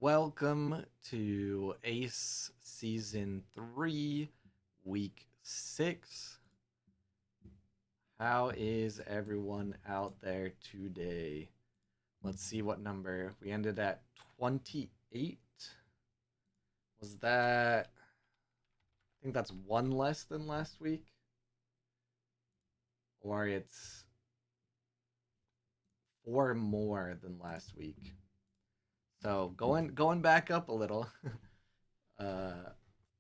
Welcome to Ace Season 3, Week 6. How is everyone out there today? Let's see what number. We ended at 28. Was that. I think that's one less than last week? Or it's four more than last week. So going back up a little. uh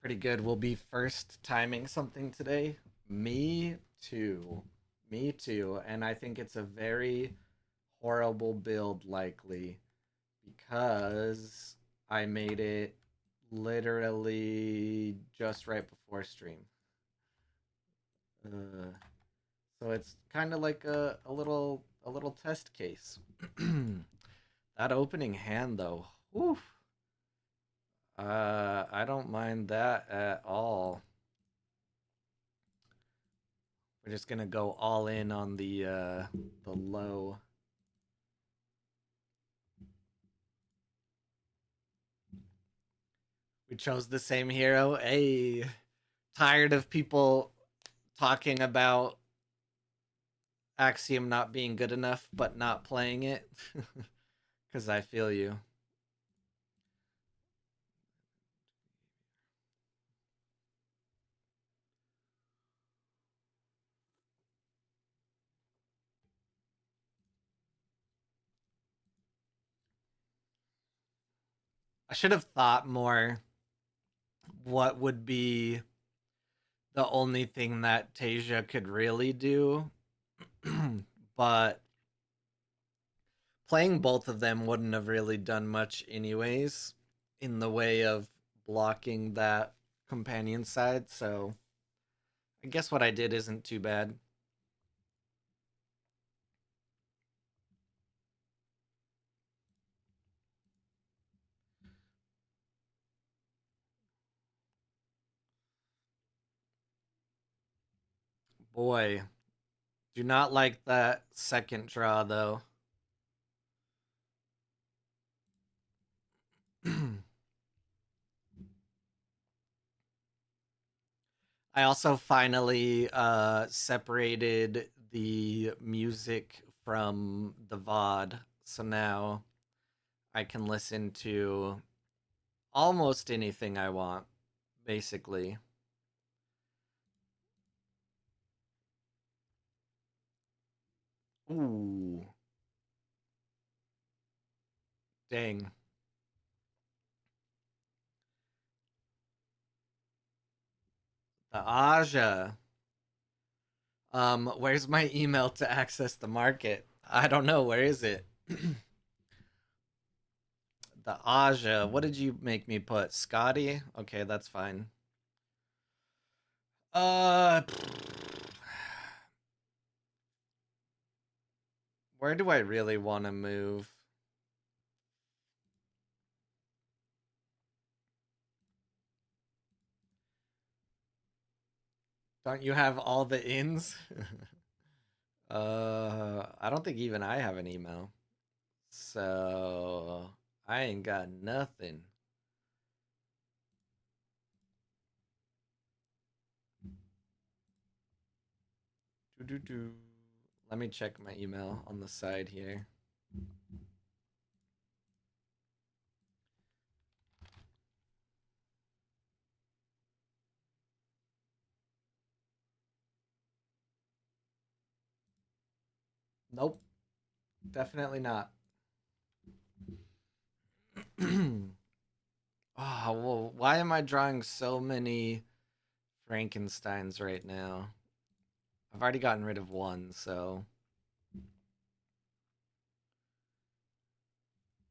Pretty good. We'll be first timing something today. Me too. Me too. And I think it's a very horrible build, likely, because I made it literally just right before stream. Uh, so it's kind of like a little test case. That opening hand though, whew, I don't mind that at all. We're just gonna go all in on the low. We chose the same hero. Hey, tired of people talking about Axiom not being good enough but not playing it. Cause I feel you. I should have thought more what would be the only thing that Tasia could really do. But playing both of them wouldn't have really done much anyways in the way of blocking that companion side, so I guess what I did isn't too bad. Boy, do not like that second draw though. I also finally separated the music from the VOD, so now I can listen to almost anything I want, basically. Ooh, dang. The Aja. Where's my email to access the market? I don't know. Where is it? The Aja. What did you make me put? Scotty? Okay, that's fine. Uh, where do I really want to move? Don't you have all the ins? I don't think even I have an email. So I ain't got nothing. Do. Let me check my email on the side here. Nope, definitely not. Oh, well, why am I drawing so many Frankensteins right now? I've already gotten rid of one, so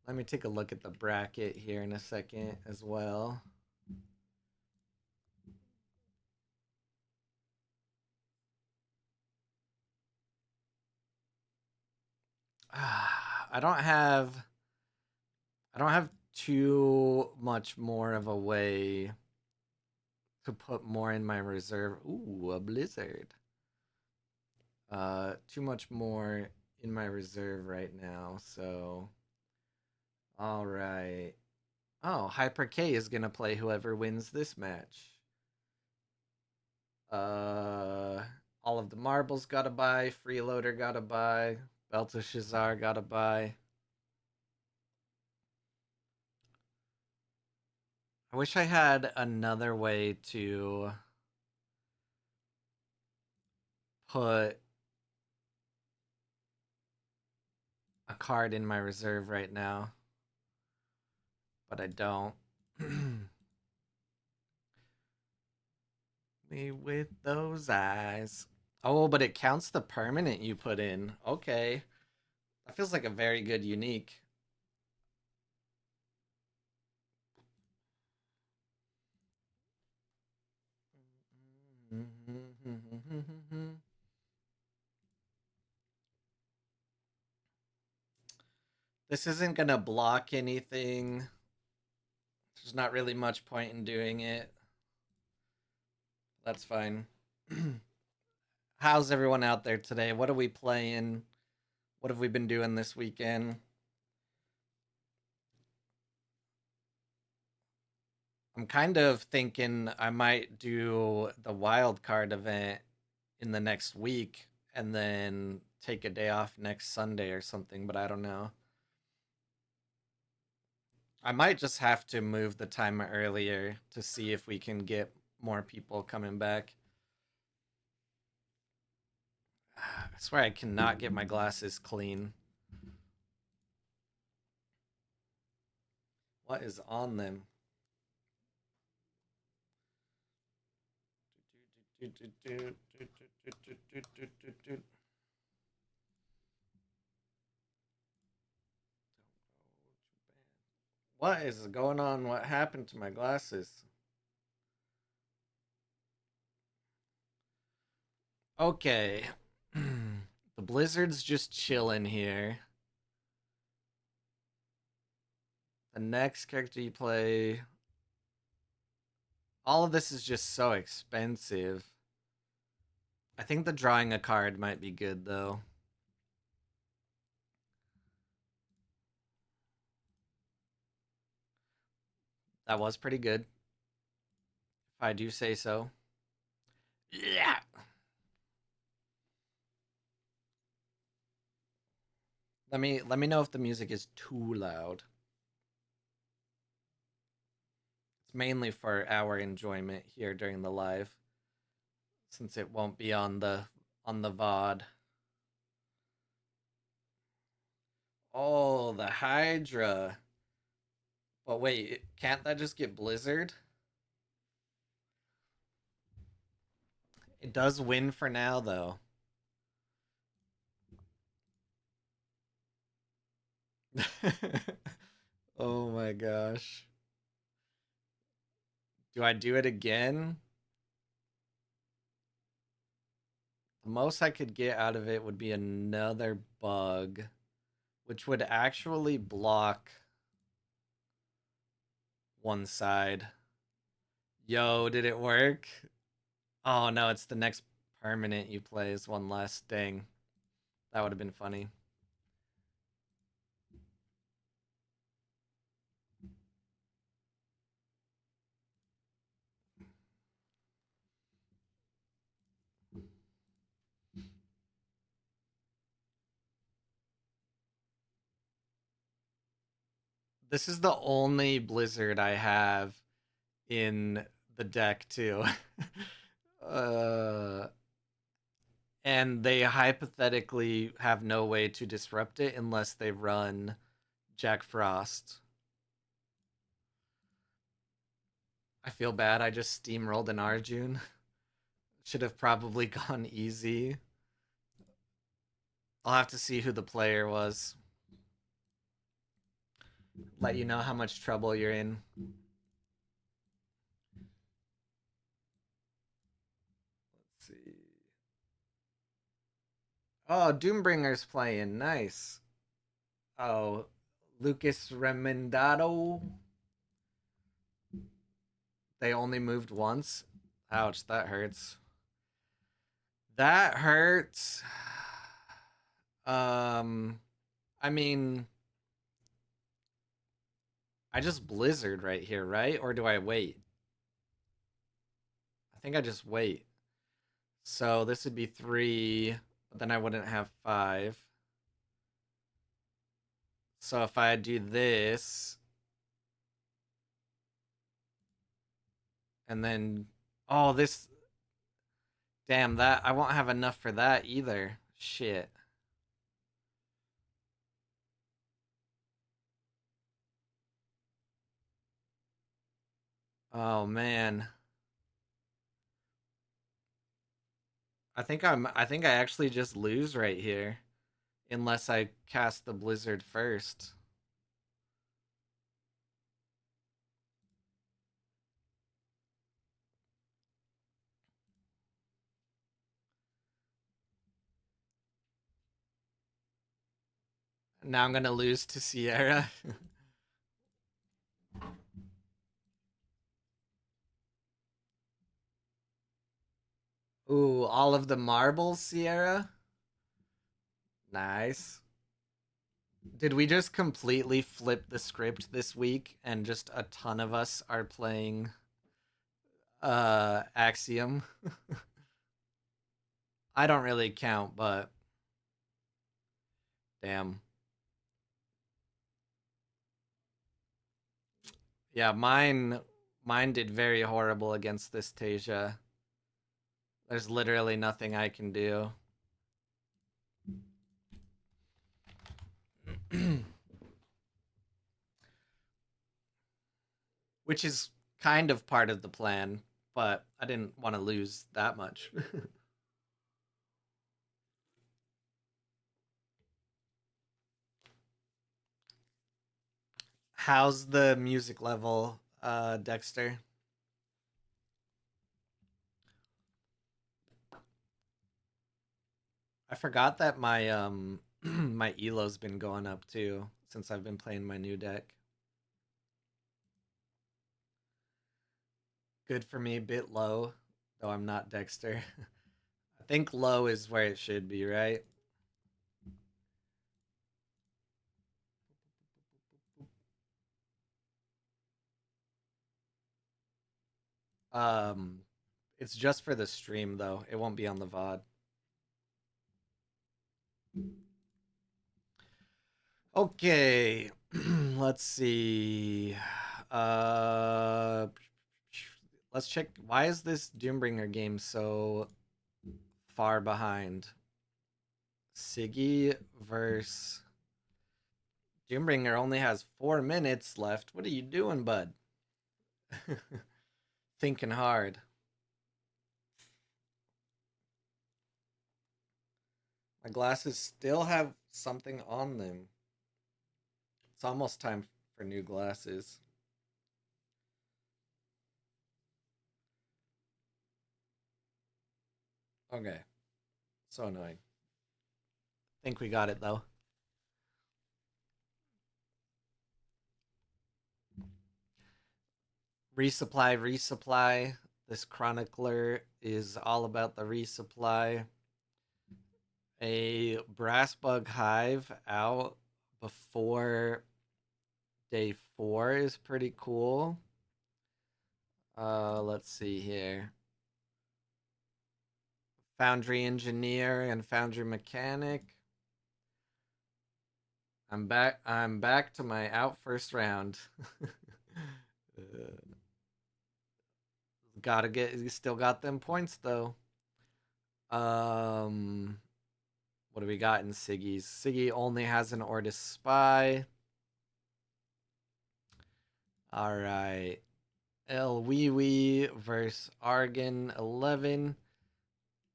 let me take a look at the bracket here in a second as well. I don't have too much more of a way to put more in my reserve. Ooh, a blizzard. Too much more in my reserve right now, so all right. Oh, Hyper K is gonna play whoever wins this match. Uh, all of the marbles gotta buy. Freeloader gotta buy. Belteshazzar gotta buy. I wish I had another way to put a card in my reserve right now, but I don't. Me with those eyes. Oh, but it counts the permanent you put in. Okay. That feels like a very good unique. This isn't gonna block anything. There's not really much point in doing it. That's fine. How's everyone out there today? What are we playing? What have we been doing this weekend? I'm kind of thinking I might do the wild card event in the next week and then take a day off next Sunday or something, but I don't know. I might just have to move the time earlier to see if we can get more people coming back. I swear I cannot get my glasses clean. What is on them? What is going on? What happened to my glasses? Okay. The blizzard's just chilling here. The next character you play. All of this is just so expensive. I think the drawing a card might be good though. That was pretty good, if I do say so. Yeah. Let me know if the music is too loud. It's mainly for our enjoyment here during the live, since it won't be on the VOD. Oh, the Hydra. But wait, can't that just get Blizzard? It does win for now, though. Oh my gosh. Do I do it again? The most I could get out of it would be another bug, which would actually block one side. Yo, did it work? Oh no, it's the next permanent you play is one last thing. That would have been funny. This is the only Blizzard I have in the deck too. uh and they hypothetically have no way to disrupt it unless they run Jack Frost. I feel bad. I just steamrolled an Arjun. Should have probably gone easy. I'll have to see who the player was. Let you know how much trouble you're in. Let's see. Oh, Doombringer's playing. Nice. Oh, Lucas Remendado. They only moved once. Ouch, that hurts. That hurts. Um, I mean, I just blizzard right here, right? Or do I wait? I think I just wait. So this would be 3, but then I wouldn't have 5. So if I do this, and then, oh, this, damn, that, I won't have enough for that either. Shit. Oh, man. I think I actually just lose right here. Unless I cast the blizzard first. Now I'm gonna lose to Sierra. Ooh, all of the marbles, Sierra? Nice. Did we just completely flip the script this week and just a ton of us are playing Axiom? I don't really count, but damn. Yeah, mine did very horrible against this Tasia. There's literally nothing I can do. Which is kind of part of the plan, but I didn't want to lose that much. How's the music level, Dexter? I forgot that my my elo's been going up too since I've been playing my new deck. Good for me, bit low, though I'm not Dexter. I think low is where it should be, right? Um, it's just for the stream though. It won't be on the VOD. Okay, let's see. Uh, let's check. Why is this Doombringer game so far behind? Siggy versus Doombringer only has 4 minutes left. What are you doing, bud? Thinking hard. My glasses still have something on them. It's almost time for new glasses. Okay. So annoying. Think we got it though. Resupply, resupply. This chronicler is all about the resupply. A brass bug hive out before day 4 is pretty cool. Let's see here. Foundry engineer and foundry mechanic. I'm back. I'm back to my out first round. Gotta get. You still got them points though. Um, what do we got in Siggy's? Siggy only has an Ortis Spy. All right. El Wee Wee versus Argon 11.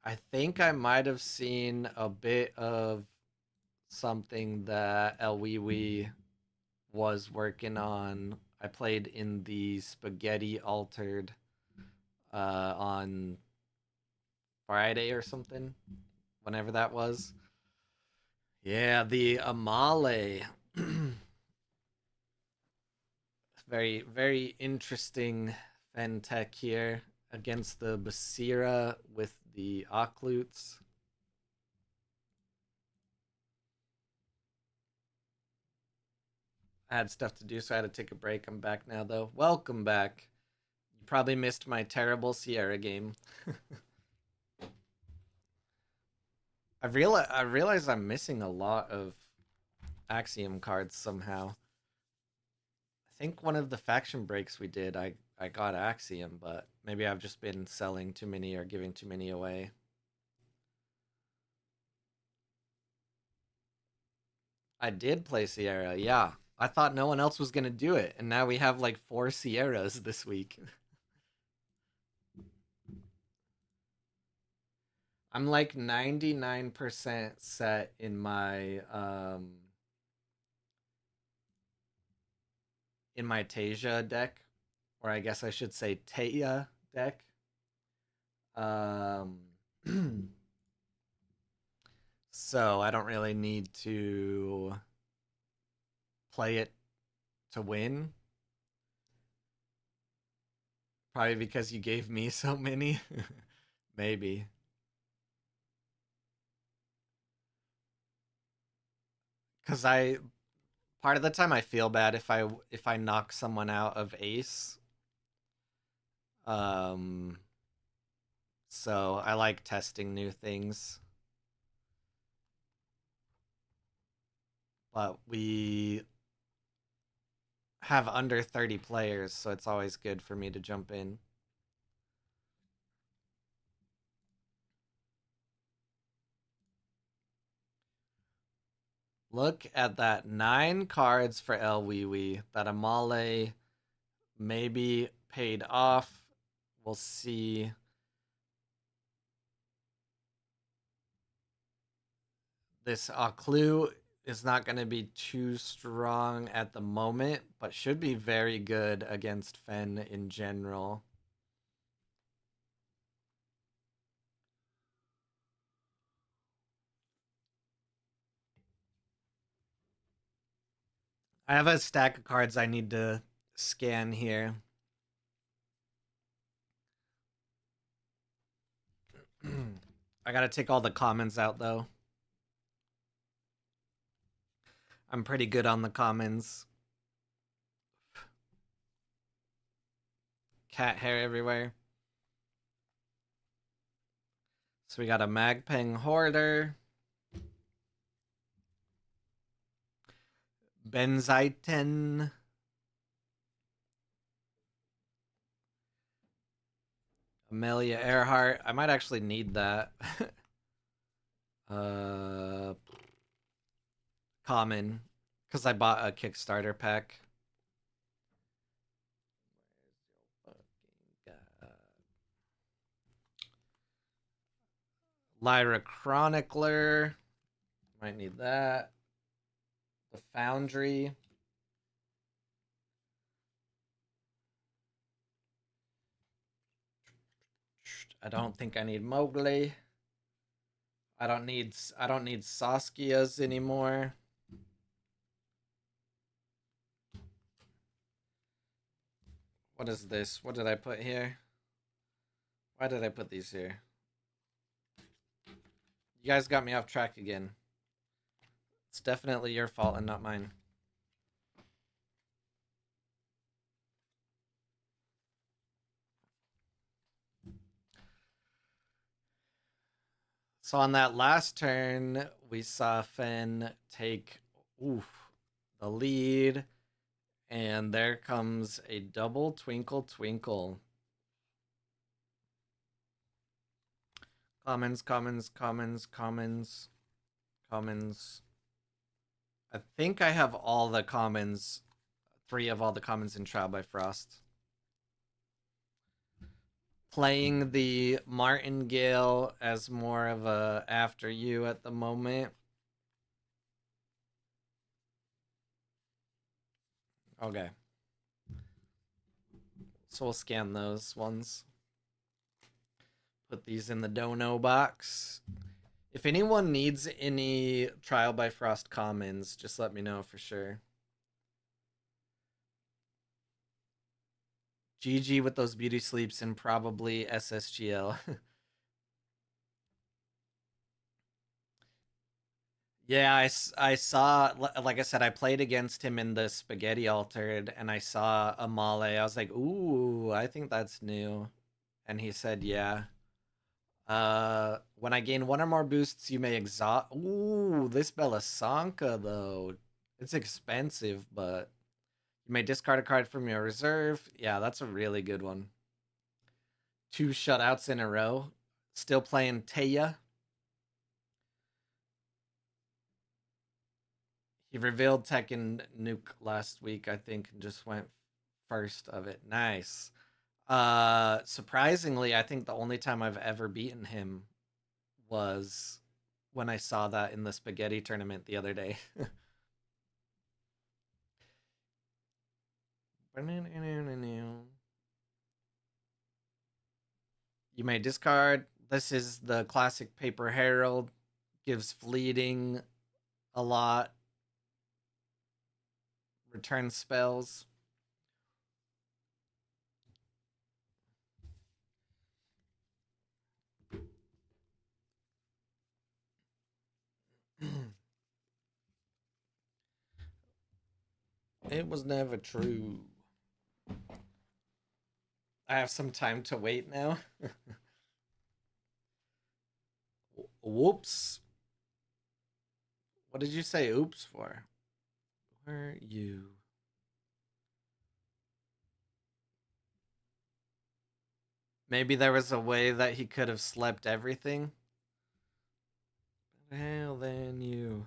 I think I might have seen a bit of something that El Wee Wee was working on. I played in the Spaghetti Altered on Friday or something, whenever that was. Yeah, the Amale. Very, very interesting Fentech here against the Basira with the Occlutes. I had stuff to do, so I had to take a break. I'm back now, though. Welcome back. You probably missed my terrible Sierra game. I realize I'm missing a lot of Axiom cards somehow. I think one of the faction breaks we did, I got Axiom, but maybe I've just been selling too many or giving too many away. I did play Sierra, yeah. I thought no one else was gonna do it, and now we have like 4 Sierras this week. I'm like 99% set in my Tasia deck, or I guess I should say Taya deck. Um so I don't really need to play it to win. Probably because you gave me so many. Maybe. Cuz I part of the time I feel bad if I knock someone out of ace. Um so I like testing new things. But we have under 30 players, so it's always good for me to jump in. Look at that 9 cards for El Wee Wee. That Amale maybe paid off. We'll see. This Clue is not going to be too strong at the moment, but should be very good against Fen in general. I have a stack of cards I need to scan here. I gotta take all the comments out though. I'm pretty good on the commons. Cat hair everywhere. So we got a Magpeng Hoarder. Benzaiten. Amelia Earhart. I might actually need that. uh, Common. Because I bought a Kickstarter pack. Lyra Chronicler. Might need that. The Foundry. I don't think I need Mowgli. I don't need Saskia's anymore. What is this? What did I put here? Why did I put these here? You guys got me off track again. It's definitely your fault and not mine. So on that last turn, we saw Fen take the lead, and there comes a double Twinkle Twinkle. Commons, commons, commons, commons, commons. I think I have all the commons, 3 of all the commons in Trial by Frost. Playing the Martingale as more of a after you at the moment. Okay. So we'll scan those ones. Put these in the dono box. If anyone needs any Trial by Frost commons, just let me know for sure. GG with those beauty sleeps and probably SSGL. Yeah, I saw, like I said, I played against him in the Spaghetti Altered, and I saw Amale. I was like, ooh, I think that's new. And he said, yeah. When I gain one or more boosts, you may exhaust. Ooh, this Bellasanka, though. It's expensive, but you may discard a card from your reserve. Yeah, that's a really good one. Two shutouts in a row. Still playing Taya. He revealed Tekken Nuke last week, I think, and just went first of it. Nice. Surprisingly, I think the only time I've ever beaten him was when I saw that in the spaghetti tournament the other day. You may discard. This is the classic Paper Herald. Gives fleeting a lot. Return spells. It was never true. I have some time to wait now. Whoops. What did you say oops for? Where are you? Maybe there was a way that he could have slept everything. Hell, then you.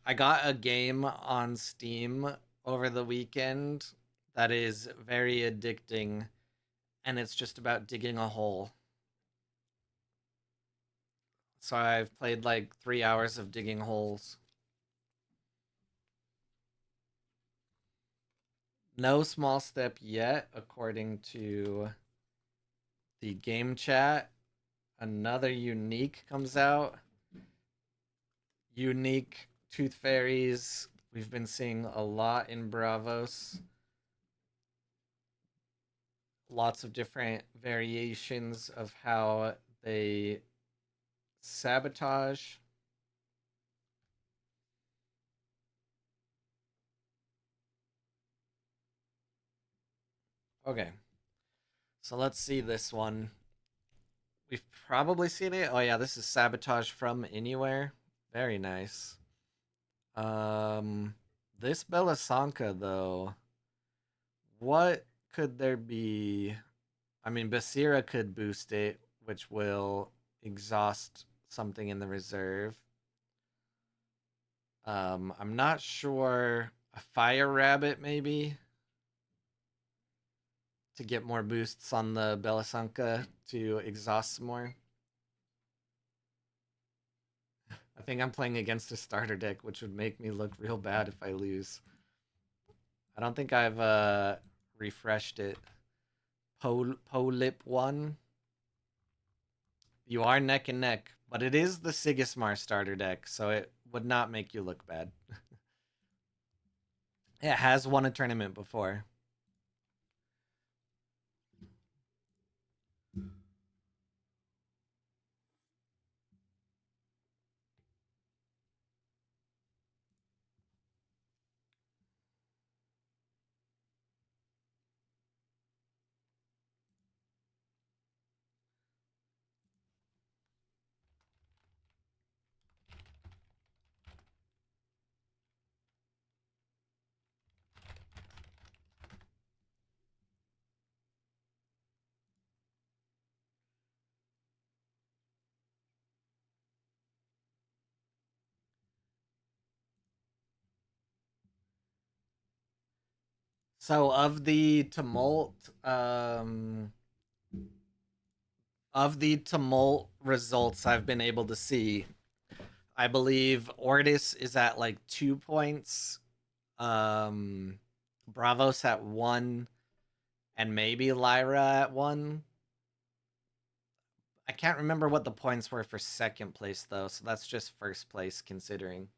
I got a game on Steam over the weekend that is very addicting, and it's just about digging a hole. So I've played like 3 hours of digging holes. No small step yet, according to the game chat. Another unique comes out. Unique tooth fairies. We've been seeing a lot in Bravos. Lots of different variations of how they sabotage. Okay, so let's see this one. We've probably seen it. Oh yeah, this is sabotage from anywhere. Very nice. Um, this Bellasanka though, what could there be? I mean, Basira could boost it, which will exhaust something in the reserve. I'm not sure. A fire rabbit maybe to get more boosts on the Bellasanka to exhaust some more. I think I'm playing against a starter deck, which would make me look real bad if I lose. I don't think I've refreshed it. Polip one. You are neck and neck, but it is the Sigismar starter deck, so it would not make you look bad. It has won a tournament before. So of the tumult results I've been able to see, I believe Ortis is at like 2 points, um, Bravos at one, and maybe Lyra at one. I can't remember what the points were for second place though, so that's just first place considering.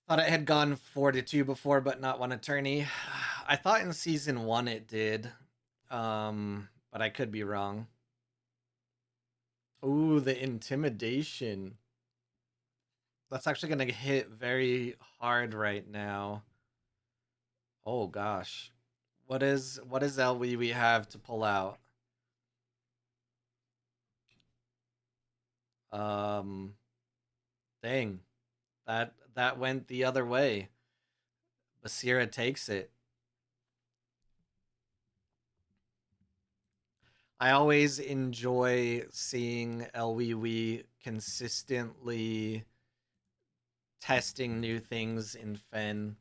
Thought it had gone 4-2 before, but not won a tourney. I thought in season one it did. but I could be wrong. Ooh, the intimidation. That's actually gonna hit very hard right now. Oh gosh. What is LW we have to pull out? Um Dang. That went the other way. Basira takes it. I always enjoy seeing LWW consistently testing new things in Fen.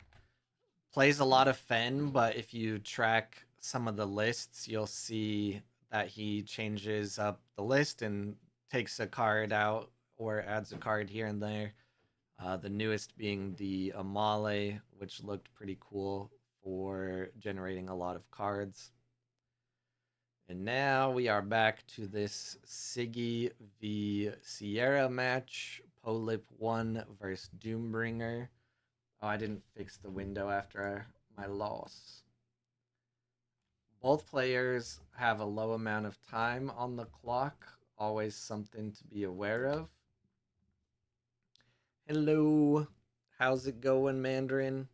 Plays a lot of Fen, but if you track some of the lists, you'll see that he changes up the list and takes a card out or adds a card here and there. The newest being the Amale, which looked pretty cool for generating a lot of cards. And now we are back to this Siggy v Sierra match. Polip 1 versus Doombringer. Oh, I didn't fix the window after my loss. Both players have a low amount of time on the clock. Always something to be aware of. Hello. How's it going, Mandarin?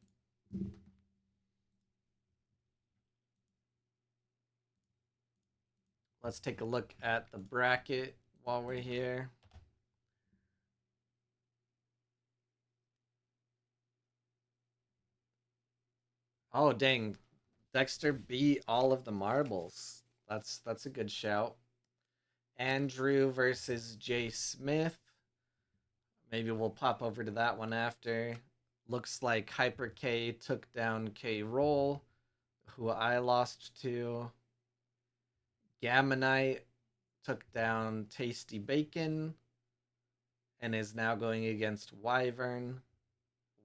Let's take a look at the bracket while we're here. Oh, dang. Dexter beat all of the marbles. That's a good shout. Andrew versus Jay Smith. Maybe we'll pop over to that one after. Looks like Hyper K took down K Roll, who I lost to. Gammonite took down Tasty Bacon and is now going against Wyvern.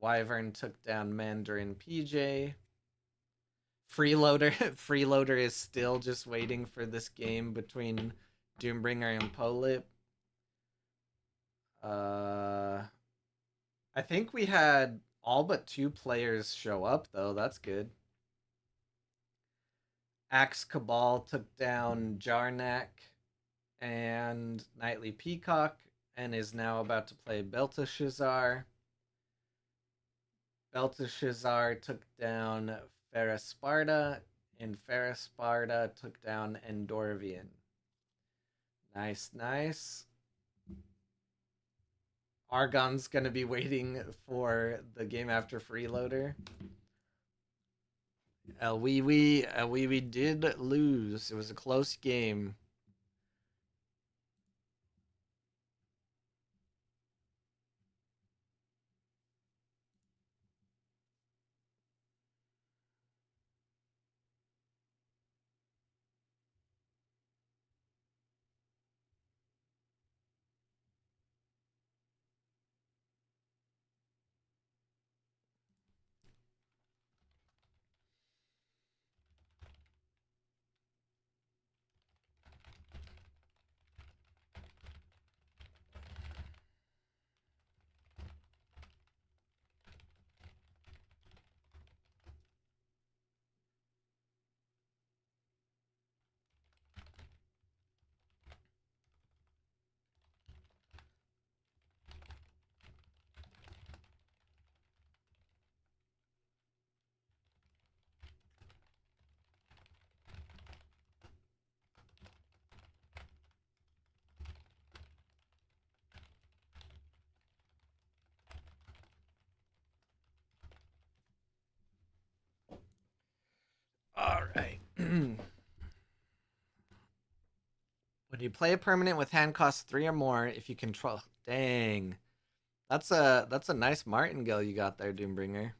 Wyvern took down Mandarin PJ. Freeloader Freeloader is still just waiting for this game between Doombringer and Polip. Uh I think we had all but two players show up though. That's good. Axe Cabal took down Jarnak and Nightly Peacock and is now about to play Belteshazzar. Belteshazzar took down Ferrasparta and Ferrasparta took down Endorvian. Nice, nice. Argon's gonna be waiting for the game after Freeloader. El Wee did lose. It was a close game. All right. When you play a permanent with hand cost 3 or more, if you control, dang, that's a nice martingale you got there, Doombringer.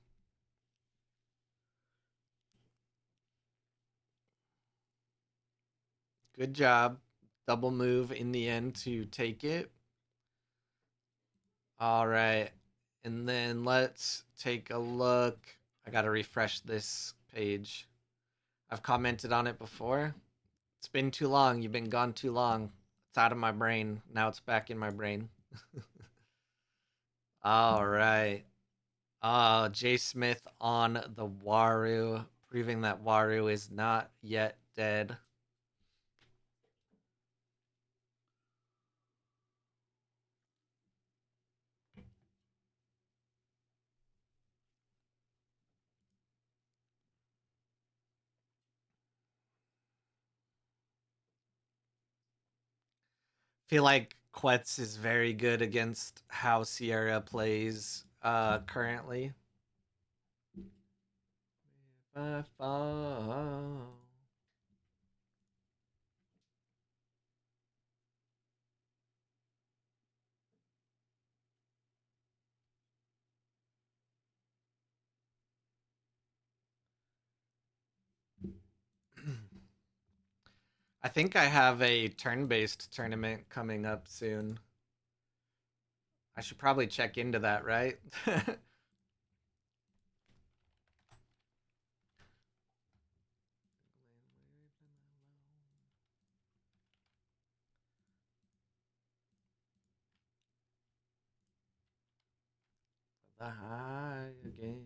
Good job. Double move in the end to take it. All right. And then let's take a look. I got to refresh this page. I've commented on it before. It's been too long. You've been gone too long. It's out of my brain. Now it's back in my brain. All right. Jay Smith on the Waru, proving that Waru is not yet dead. Feel like Quetz is very good against how Sierra plays currently. If I fall. I think I have a turn-based tournament coming up soon. I should probably check into that, right? The high again.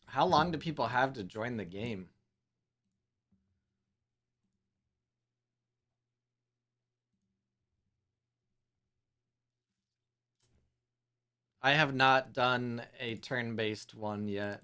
How long do people have to join the game? I have not done a turn-based one yet.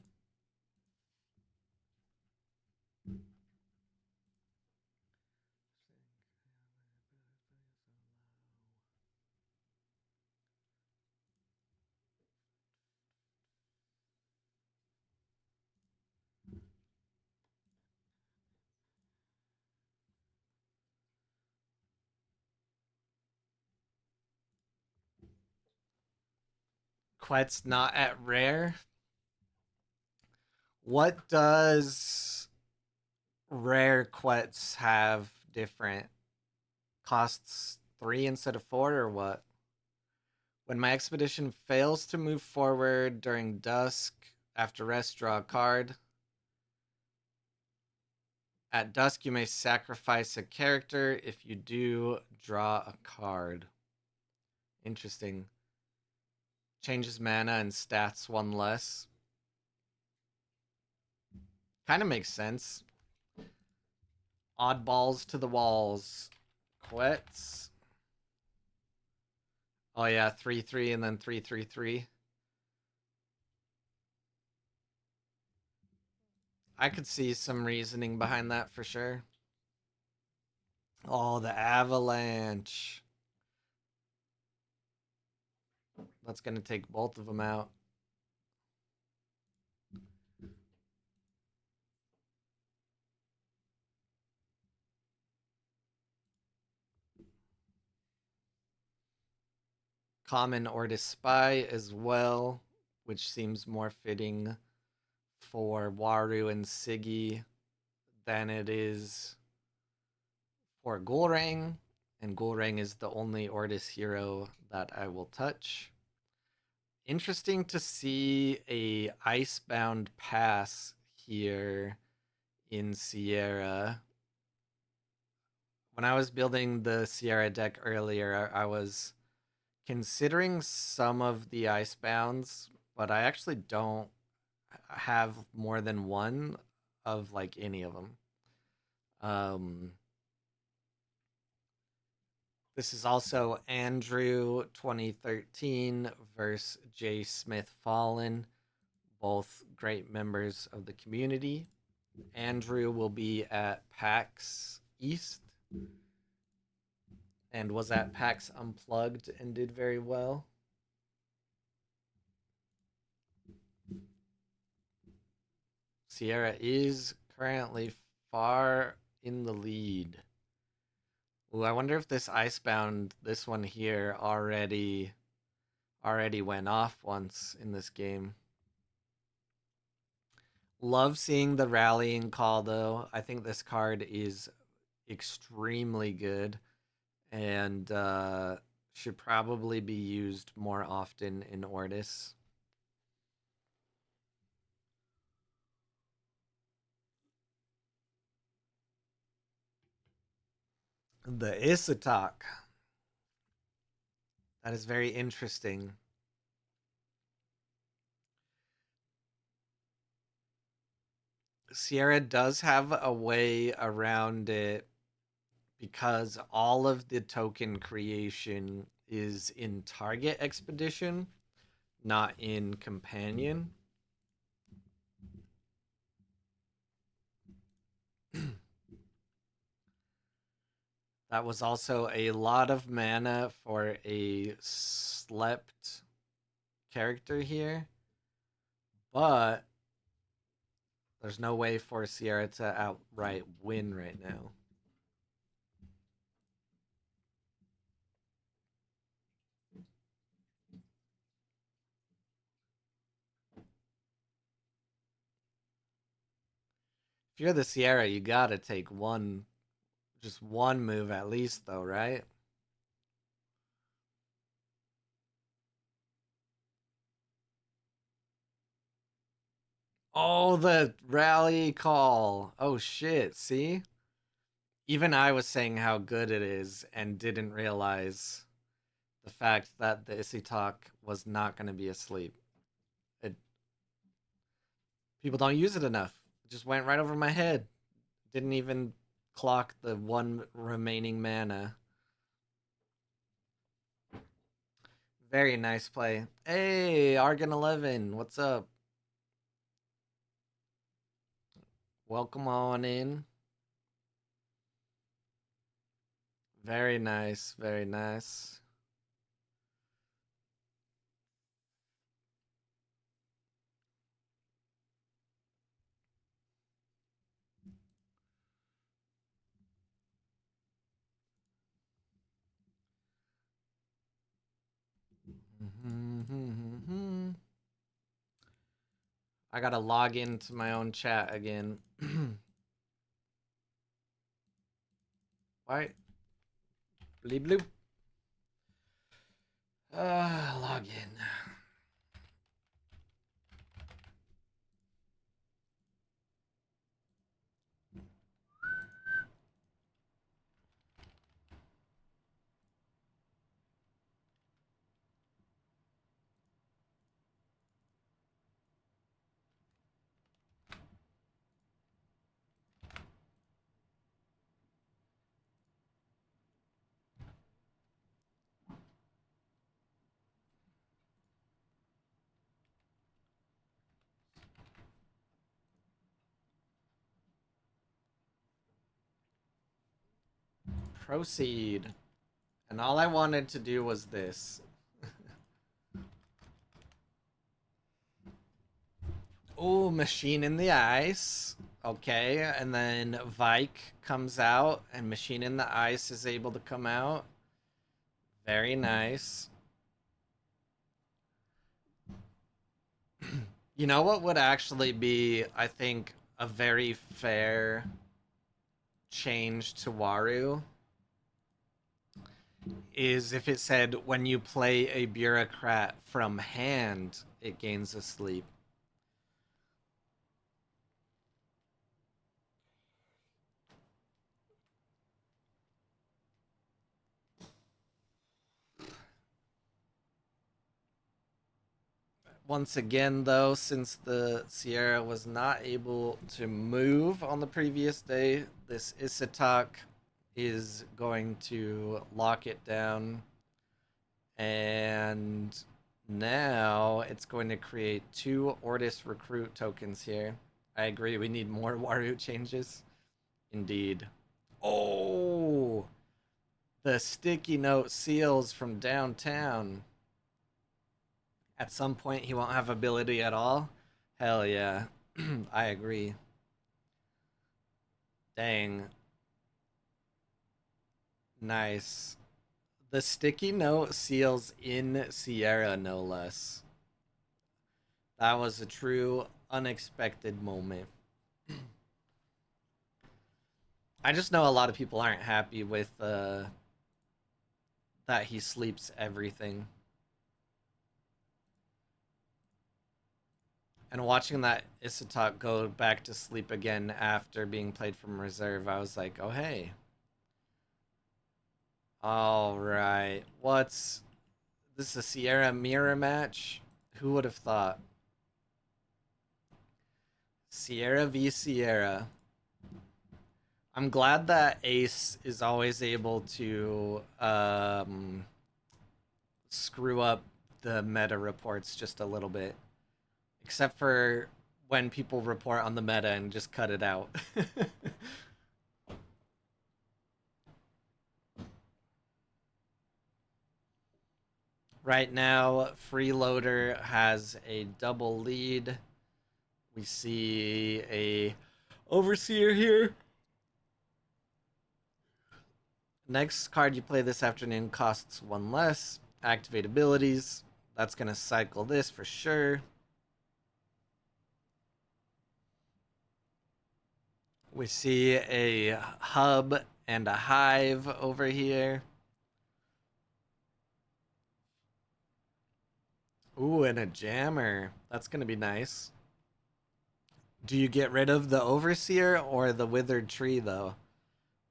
Quet's not at rare. What does rare Quets have different? Costs 3 instead of 4 or what? When my expedition fails to move forward during dusk, after rest, draw a card. At dusk, you may sacrifice a character. If you do, draw a card. Interesting. Changes mana and stats one less. Kind of makes sense. Oddballs to the walls. Quets. Oh yeah, 3/3 and then 3/3/3. I could see some reasoning behind that for sure. Oh, the avalanche. That's gonna take both of them out. Common or to spy as well, which seems more fitting for Waru and Siggy than it is for Gulrang. And Gulrang is the only Ortis hero that I will touch. Interesting to see a Icebound pass here in Sierra. When I was building the Sierra deck earlier, I was considering some of the Icebounds, but I actually don't have more than one of like any of them. This is also Andrew 2013 versus J. Smith Fallen, both great members of the community. Andrew will be at PAX East and was at PAX Unplugged and did very well. Sierra is currently far in the lead. Ooh, I wonder if this Icebound, this one here, already went off once in this game. Love seeing the rallying call though. I think this card is extremely good and should probably be used more often in Ortis. The Isatok. That is very interesting. Sierra does have a way around it because all of the token creation is in target expedition, not in companion. That was also a lot of mana for a slept character here, but there's no way for Sierra to outright win right now. If you're the Sierra, you gotta take just one move at least, though, right? Oh, the rally call. Oh, shit. See? Even I was saying how good it is and didn't realize the fact that the Isitok was not going to be asleep. It, people don't use it enough. It just went right over my head. Didn't even clock the one remaining mana. Very nice play. Hey, Argon 11, what's up? Welcome on in. Very nice, very nice. I gotta log into my own chat again. Why? Bleep bloop. Log in. Proceed. And all I wanted to do was this. Oh, Machine in the Ice. Okay, and then Vike comes out, and Machine in the Ice is able to come out. Very nice. You know what would actually be, I think, a very fair change to Waru? Is if it said when you play a bureaucrat from hand, it gains a sleep. Once again, though, since the Sierra was not able to move on the previous day, this Isitok is going to lock it down. And now it's going to create 2 Ortis recruit tokens here. I agree, we need more Waru changes. Indeed. Oh! The sticky note seals from downtown. At some point, he won't have ability at all. Hell yeah. I agree. Dang. Nice. The sticky note seals in Sierra, no less. That was a true unexpected moment. I just know a lot of people aren't happy with that he sleeps everything. And watching that Isitok go back to sleep again after being played from reserve, I was like, oh hey. All right. What's This is a Sierra mirror match. Who would have thought? Sierra v Sierra. I'm glad that Ace is always able to screw up the meta reports just a little bit. Except for when people report on the meta and just cut it out. Right now, Freeloader has a double lead. We see a Overseer here. Next card you play this afternoon costs one less. Activate abilities. That's going to cycle this for sure. We see a hub and a hive over here. Ooh, and a jammer. That's going to be nice. Do you get rid of the Overseer or the Withered Tree, though?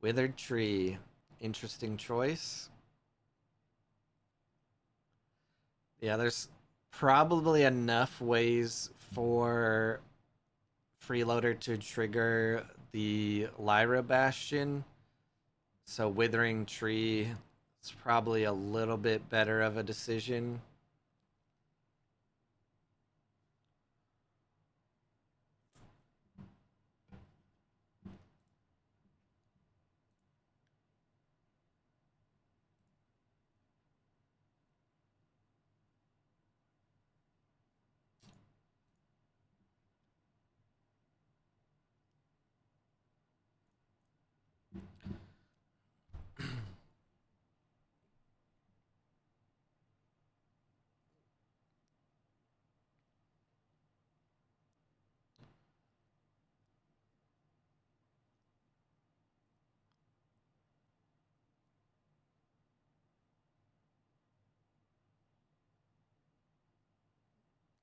Withered Tree. Interesting choice. Yeah, there's probably enough ways for Freeloader to trigger the Lyra Bastion. So Withering Tree is probably a little bit better of a decision.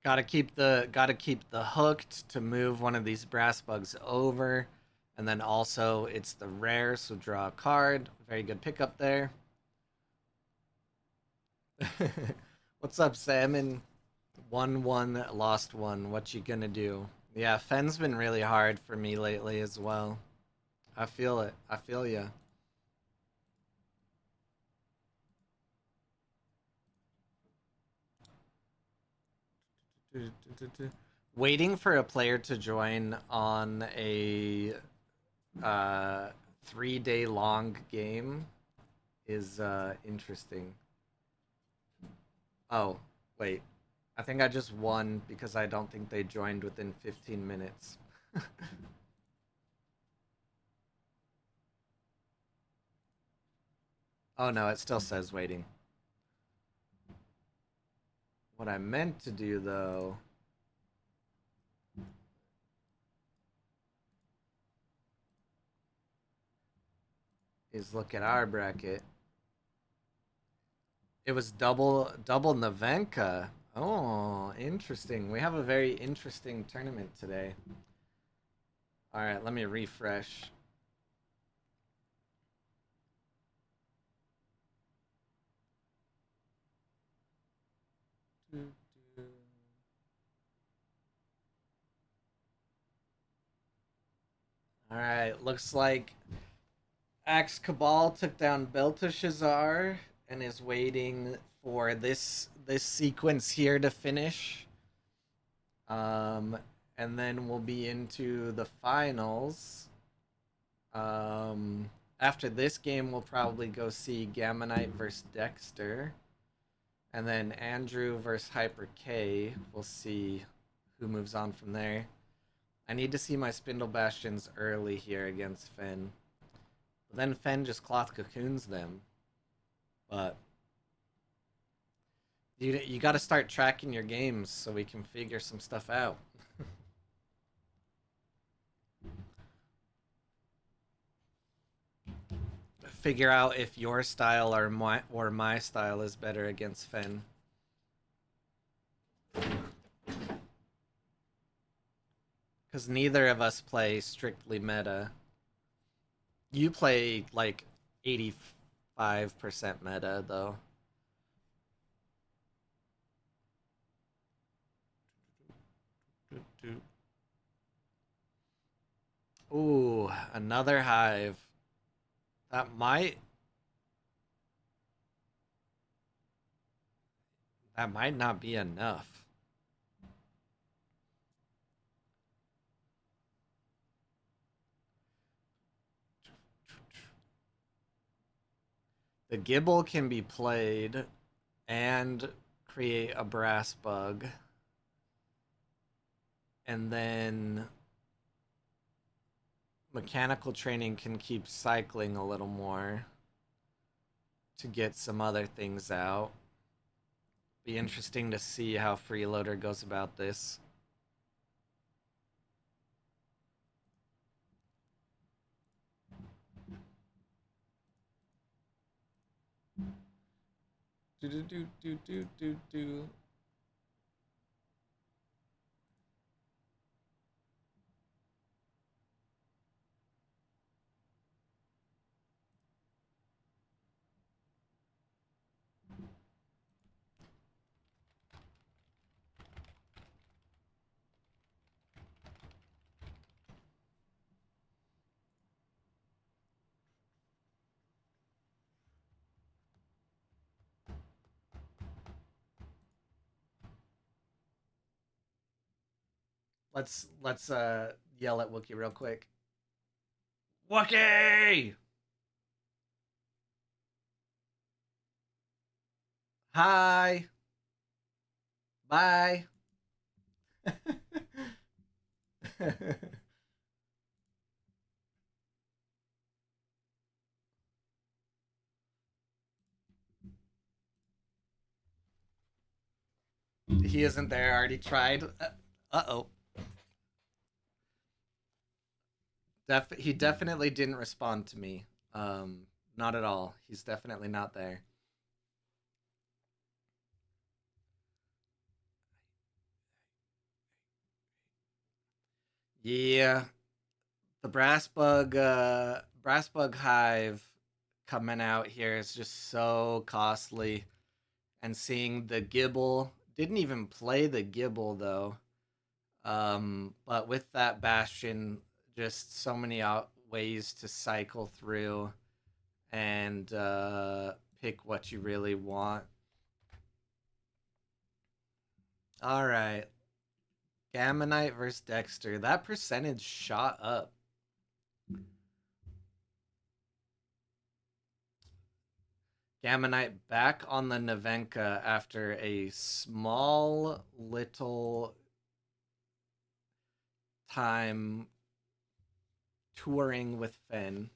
Gotta keep the hooked to move one of these brass bugs over. And then also it's the rare, so draw a card. Very good pickup there. What's up, Salmon? 1-1, lost one. What you gonna do? Yeah, Fen's been really hard for me lately as well. I feel it. I feel ya. Waiting for a player to join on a 3-day long game is interesting. Oh, wait. I think I just won because I don't think they joined within 15 minutes. Oh no, it still says waiting. What I meant to do though is look at our bracket. It was double Navenka. Oh, interesting. We have a very interesting tournament today. All right, let me refresh. All right, looks like Axe Cabal took down Belteshazzar and is waiting for this sequence here to finish. Um, and then we'll be into the finals. After this game, we'll probably go see Gamma Knight versus Dexter. And then Andrew versus Hyper K. We'll see who moves on from there. I need to see my Spindle Bastions early here against Fen. But then Fen just cloth cocoons them. But you got to start tracking your games so we can figure some stuff out. Figure out if your style or my style is better against Fen. Because neither of us play strictly meta. You play like 85% meta though. another hive. That might not be enough. The Gibble can be played and create a brass bug. And then mechanical training can keep cycling a little more to get some other things out. Be interesting to see how Freeloader goes about this. Do do do do do do do. Let's yell at Wookie real quick. Wookie! Hi. Bye. He isn't there. I already tried. Oh. He definitely didn't respond to me. Not at all. He's definitely not there. Yeah, the brass bug hive coming out here is just so costly. And seeing the Gibble, didn't even play the Gibble though. But with that Bastion, just so many ways to cycle through and pick what you really want. All right, Gamma Knight versus Dexter. That percentage shot up. Gamma Knight back on the Navenka after a small little time touring with Finn.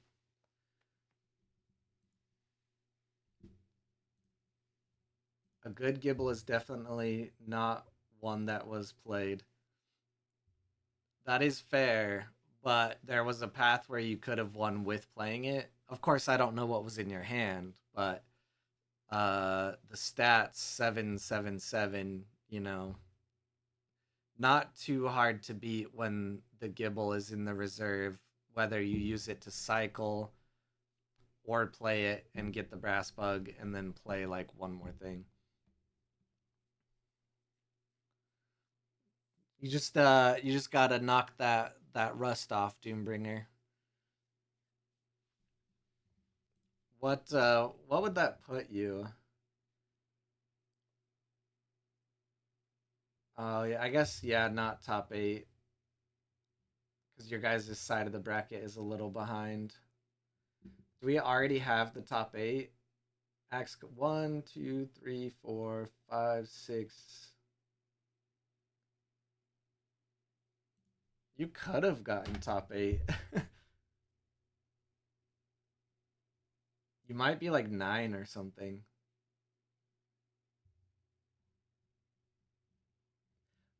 A good Gibble is definitely not one that was played. That is fair, but there was a path where you could have won with playing it. Of course, I don't know what was in your hand, but the stats 777, not too hard to beat when the Gibble is in the reserve, whether you use it to cycle or play it and get the brass bug and then play like one more thing. You just gotta knock that rust off, Doombringer. What would that put you? Oh yeah, I guess yeah, not top eight because your guys' side of the bracket is a little behind. Do we already have the top eight? Axe 1, 2, 3, 4, 5, 6. You could have gotten top eight. You might be like 9 or something.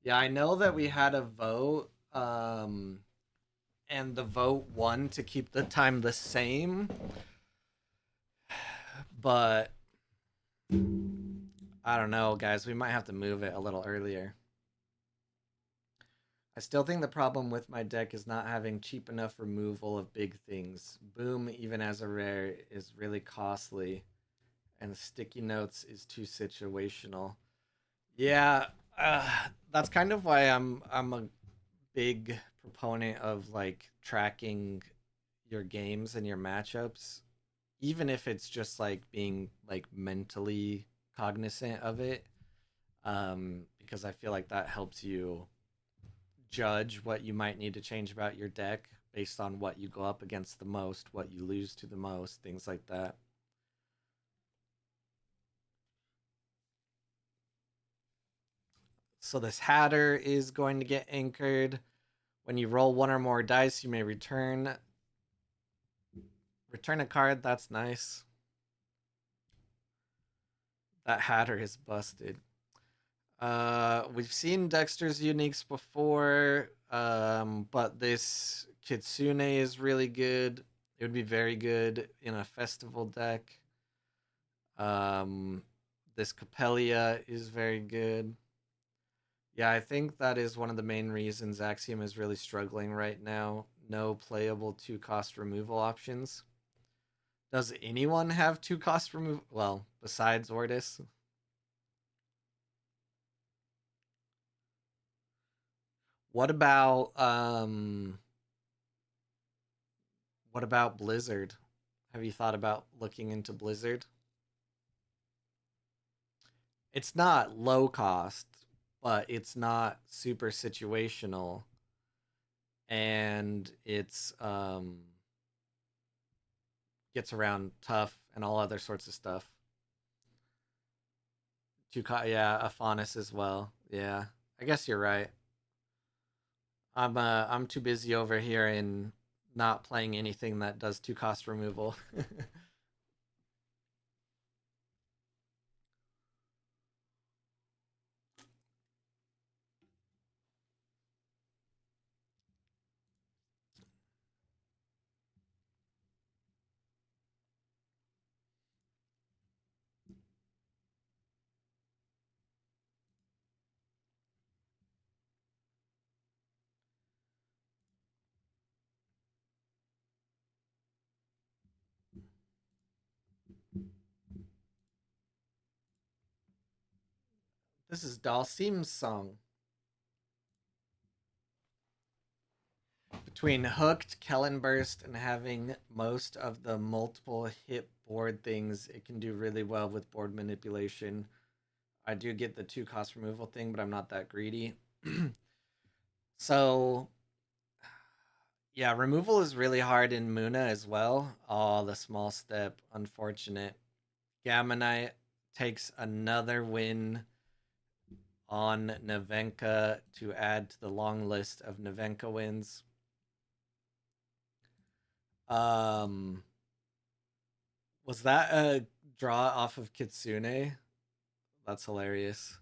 Yeah, I know that we had a vote, and the vote won to keep the time the same, but I don't know, guys. We might have to move it a little earlier. I still think the problem with my deck is not having cheap enough removal of big things. Boom, even as a rare, is really costly, and sticky notes is too situational. Yeah, that's kind of why I'm a big proponent of like tracking your games and your matchups, even if it's just like being like mentally cognizant of it, because I feel like that helps you judge what you might need to change about your deck based on what you go up against the most, what you lose to the most, things like that. So this Hatter is going to get anchored. When you roll one or more dice, you may return a card. That's nice. That Hatter is busted. We've seen Dexter's uniques before, but this Kitsune is really good. It would be very good in a festival deck. Um, this Capelia is very good. Yeah, I think that is one of the main reasons Axiom is really struggling right now. No playable two cost removal options. Does anyone have two cost removal? Well, besides Ordis. What about what about Blizzard? Have you thought about looking into Blizzard? It's not low cost, but it's not super situational, and it's gets around tough and all other sorts of stuff. Yeah, Aphanis as well. Yeah, I guess you're right. I'm too busy over here in not playing anything that does two cost removal. This is Dalsim's song. Between Hooked, Kellenburst, and having most of the multiple hit board things, it can do really well with board manipulation. I do get the two cost removal thing, but I'm not that greedy. So, yeah, removal is really hard in Muna as well. Oh, the small step. Unfortunate. Gamma Knight takes another win on Nevenka to add to the long list of Nevenka wins. Um, was that a draw off of Kitsune? That's hilarious.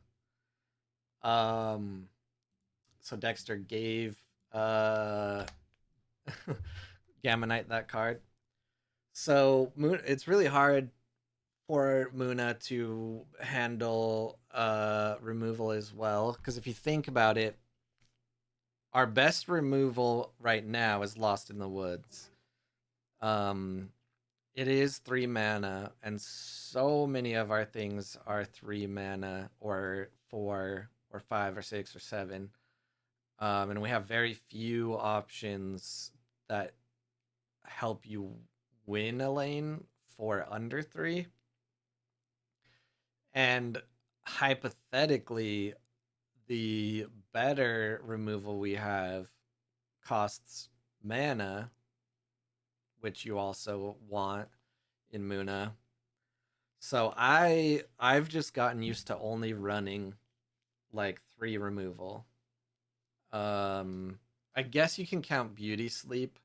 Um, so Dexter gave uh Gamma Knight that card. So Moon, it's really hard for Muna to handle removal as well, because if you think about it, our best removal right now is Lost in the Woods. Um, it is 3 mana, and so many of our things are 3 mana or 4 or 5 or 6 or 7. And we have very few options that help you win a lane for under 3. And hypothetically, the better removal we have costs mana, which you also want in Muna. So I've just gotten used to only running like 3 removal. Um I guess you can count Beauty Sleep.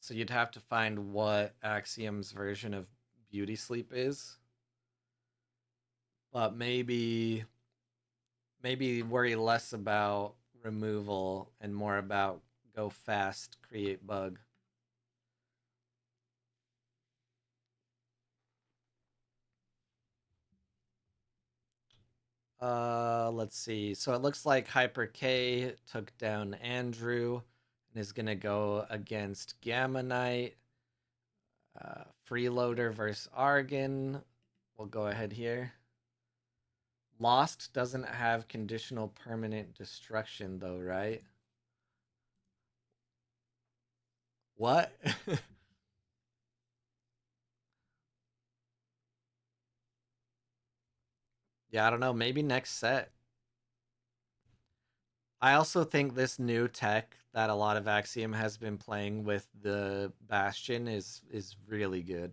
So you'd have to find what Axiom's version of Beauty Sleep is. But maybe worry less about removal and more about go fast, create bug. Let's see. So it looks like Hyper K took down Andrew and is gonna go against Gamma Knight. Freeloader versus Argon. We'll go ahead here. Lost doesn't have conditional permanent destruction though, right? What? Yeah, I don't know. Maybe next set. I also think this new tech that a lot of Axiom has been playing with the Bastion is really good.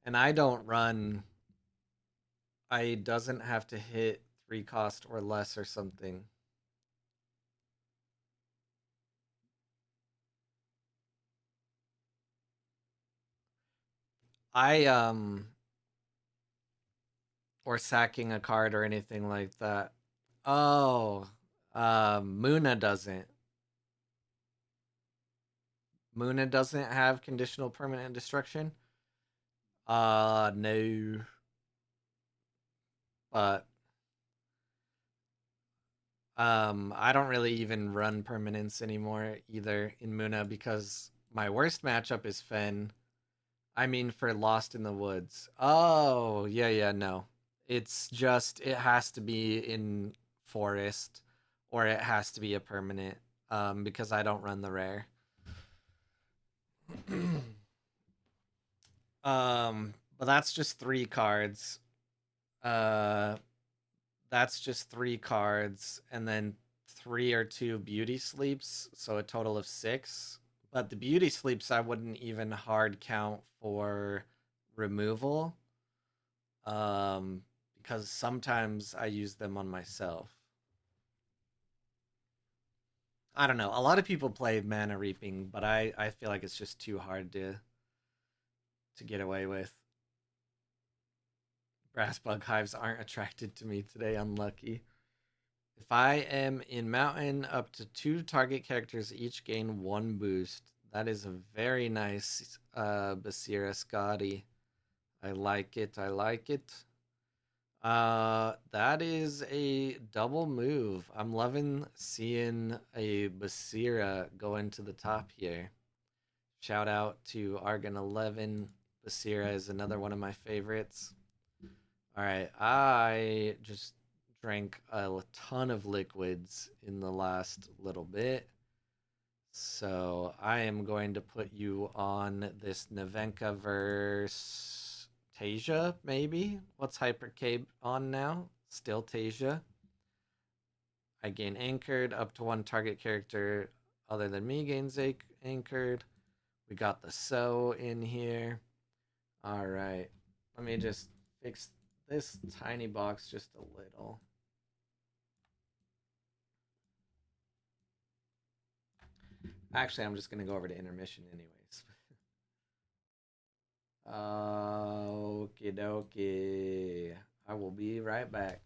And I don't run. I doesn't have to hit 3 cost or less or something. I or sacking a card or anything like that. Oh, Muna doesn't. Muna doesn't have conditional permanent destruction. No, but I don't really even run permanents anymore either in Muna because my worst matchup is Fen. I mean, for Lost in the Woods. Oh, yeah, yeah, no. It's just, it has to be in Forest or it has to be a permanent because I don't run the rare. But that's just 3 cards. Uh, that's just 3 cards, and then 3 or 2 beauty sleeps, so a total of 6. But the beauty sleeps I wouldn't even hard count for removal, um, because sometimes I use them on myself. I don't know. A lot of people play mana reaping, but I feel like it's just too hard to get away with. Brass bug hives aren't attracted to me today. Unlucky. If I am in mountain, up to 2 target characters each gain 1 boost. That is a very nice Basira Scotty. I like it. I like it. That is a double move. I'm loving seeing a Basira go into the top here. Shout out to Argon 11. Basira is another one of my favorites. All right, I just drank a ton of liquids in the last little bit. So I am going to put you on this Nevenka versus Tasia, maybe? What's Hypercabe on now? Still Tasia. I gain anchored up to 1 target character other than me gains anchored. We got the so in here. All right. Let me just fix this tiny box just a little. Actually, I'm just going to go over to intermission anyways. Okie dokie. I will be right back.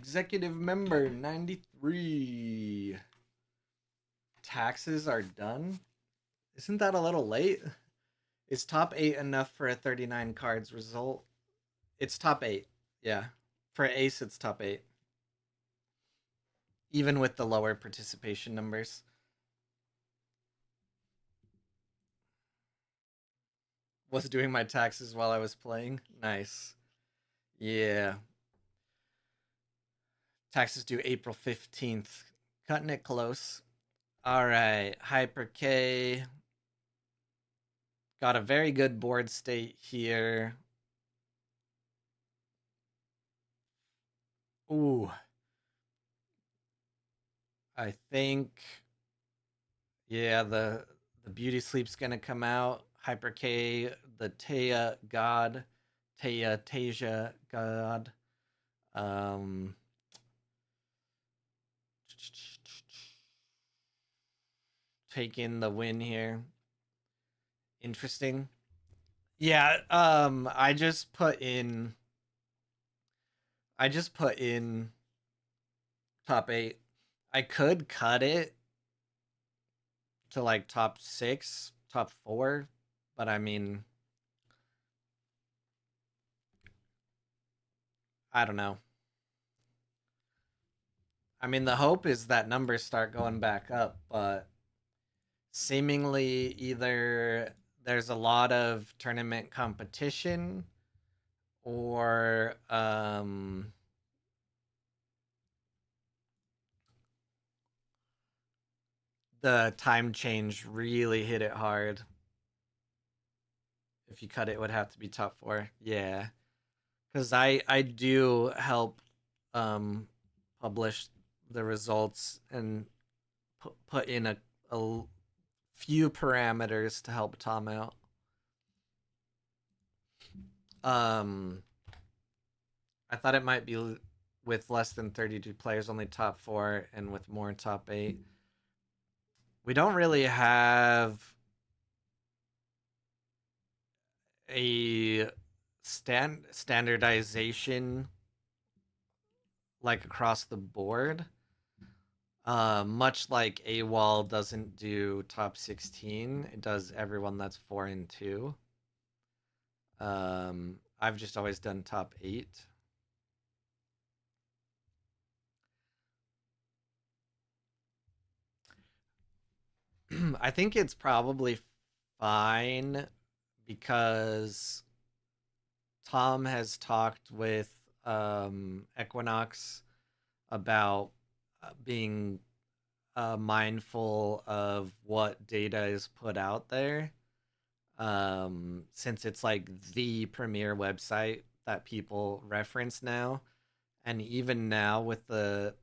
Executive member 93. Taxes are done? Isn't that a little late? Is top 8 enough for a 39 cards result? It's top 8. Yeah. For ace, it's top 8. Even with the lower participation numbers. Was doing my taxes while I was playing. Nice. Yeah. Taxes due April 15th. Cutting it close. All right. Hyper K. Got a very good board state here. Ooh. I think yeah, the beauty sleep's gonna come out. Hyper K, the Taya God, Tasia God. Um Taking the win here. Interesting. Yeah, I just put in top 8. I could cut it to like top 6, top 4, but I mean, I don't know. I mean, the hope is that numbers start going back up, but seemingly either there's a lot of tournament competition or the time change really hit it hard. If you cut it, it would have to be top 4. Yeah, because I do help um publish the results and put in a few parameters to help Tom out. Um, I thought it might be with less than 32 players, only top 4, and with more top 8. We don't really have a standardization like across the board. Much like AWOL doesn't do top 16, it does everyone that's 4 and 2. I've just always done top 8. I think it's probably fine because Tom has talked with Equinox about being mindful of what data is put out there. Since it's like the premier website that people reference now. And even now, with the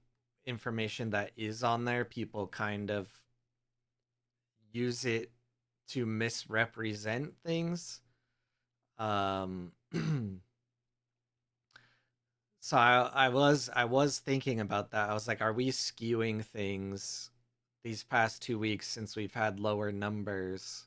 information that is on there, people kind of use it to misrepresent things. Um, so I was thinking about that. I was like, are we skewing things these past 2 weeks since we've had lower numbers?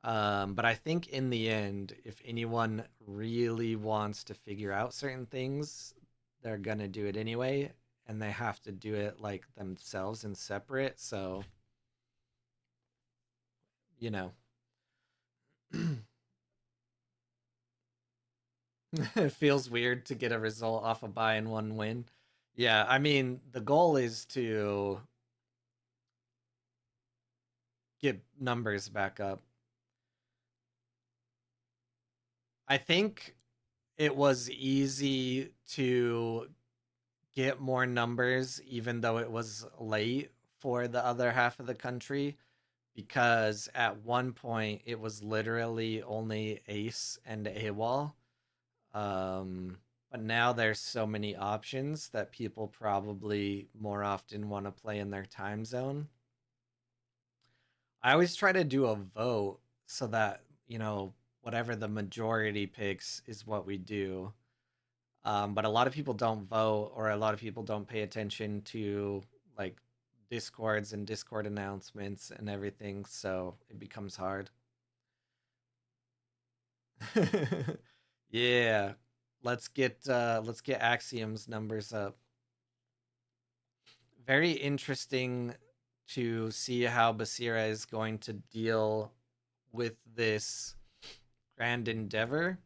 But I think in the end, if anyone really wants to figure out certain things, they're gonna do it anyway, and they have to do it like themselves and separate. So you know, it feels weird to get a result off a buy and one win. Yeah, I mean the goal is to get numbers back up. I think it was easy to get more numbers even though it was late for the other half of the country because at one point it was literally only ace and AWOL. But now there's so many options that people probably more often want to play in their time zone. I always try to do a vote so that, whatever the majority picks is what we do. But a lot of people don't vote, or a lot of people don't pay attention to like discords and discord announcements and everything, so it becomes hard. Yeah, let's get Axiom's numbers up. very interesting to see how Basira is going to deal with this grand endeavor.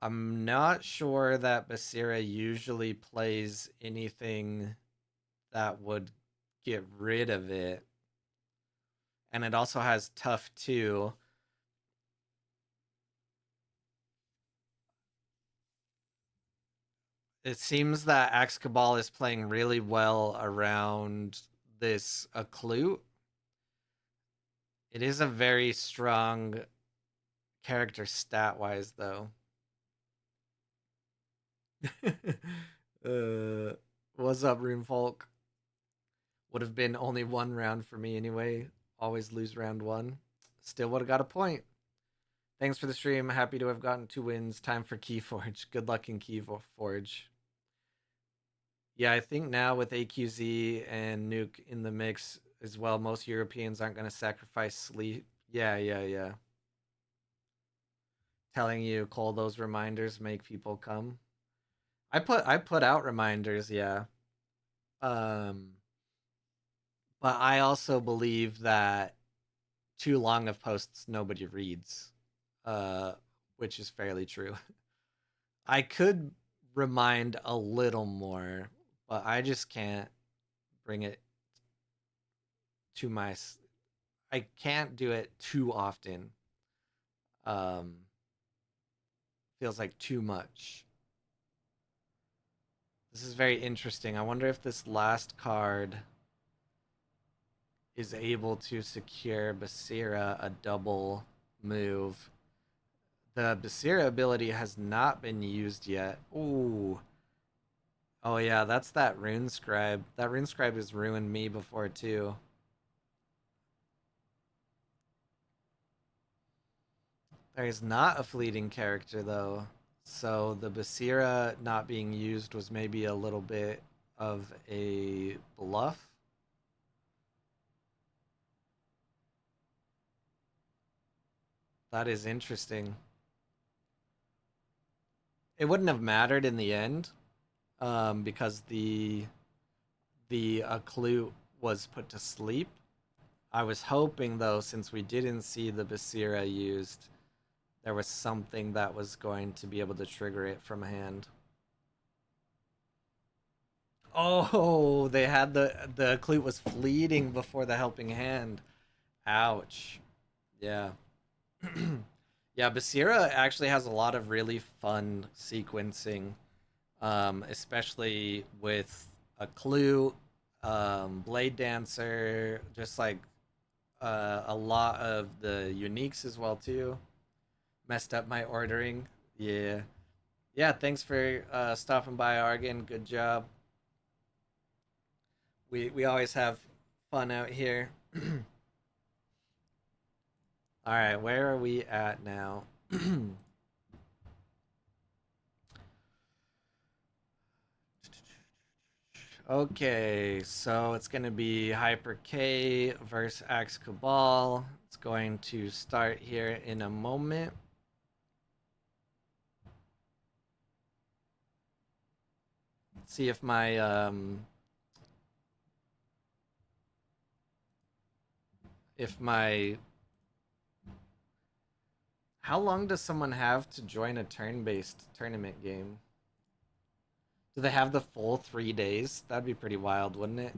I'm not sure that Basira usually plays anything that would get rid of it. And it also has tough too. It seems that Axe Cabal is playing really well around this Occlute. It is a very strong character stat wise, though. uh, what's up, Runefolk? Would have been only one round for me anyway. Always lose round one. Still would have got a point. Thanks for the stream. Happy to have gotten 2 wins. Time for Keyforge. Good luck in Keyforge. Yeah, I think now with AQZ and Nuke in the mix as well, most Europeans aren't going to sacrifice sleep. Yeah. Telling you, Cole, those reminders make people come. I put out reminders, yeah. Um, but I also believe that too long of posts nobody reads, uh, which is fairly true. I could remind a little more, but I just can't bring it to my. I can't do it too often. Um, feels like too much. This is very interesting. I wonder if this last card is able to secure Basira a double move. The Basira ability has not been used yet. Ooh. Oh yeah, that's that Rune Scribe. That Rune Scribe has ruined me before too. There is not a fleeting character though. So the Basira not being used was maybe a little bit of a bluff. That is interesting. It wouldn't have mattered in the end, because the Occlute was put to sleep. I was hoping though, since we didn't see the Basira used, there was something that was going to be able to trigger it from hand. Oh, they had the Occlute was fleeting before the helping hand. Ouch. Yeah. Yeah, Basira actually has a lot of really fun sequencing, especially with Occlute, Blade Dancer, just like a lot of the uniques as well too. Messed up my ordering. Yeah. Yeah, thanks for stopping by, Argan. Good job. We always have fun out here. All right, where are we at now? Okay, so it's going to be Hyper K versus Axe Cabal. It's going to start here in a moment. Let's see if my if my how long does someone have to join a turn-based tournament game? Do they have the full 3 days? That'd be pretty wild, wouldn't it?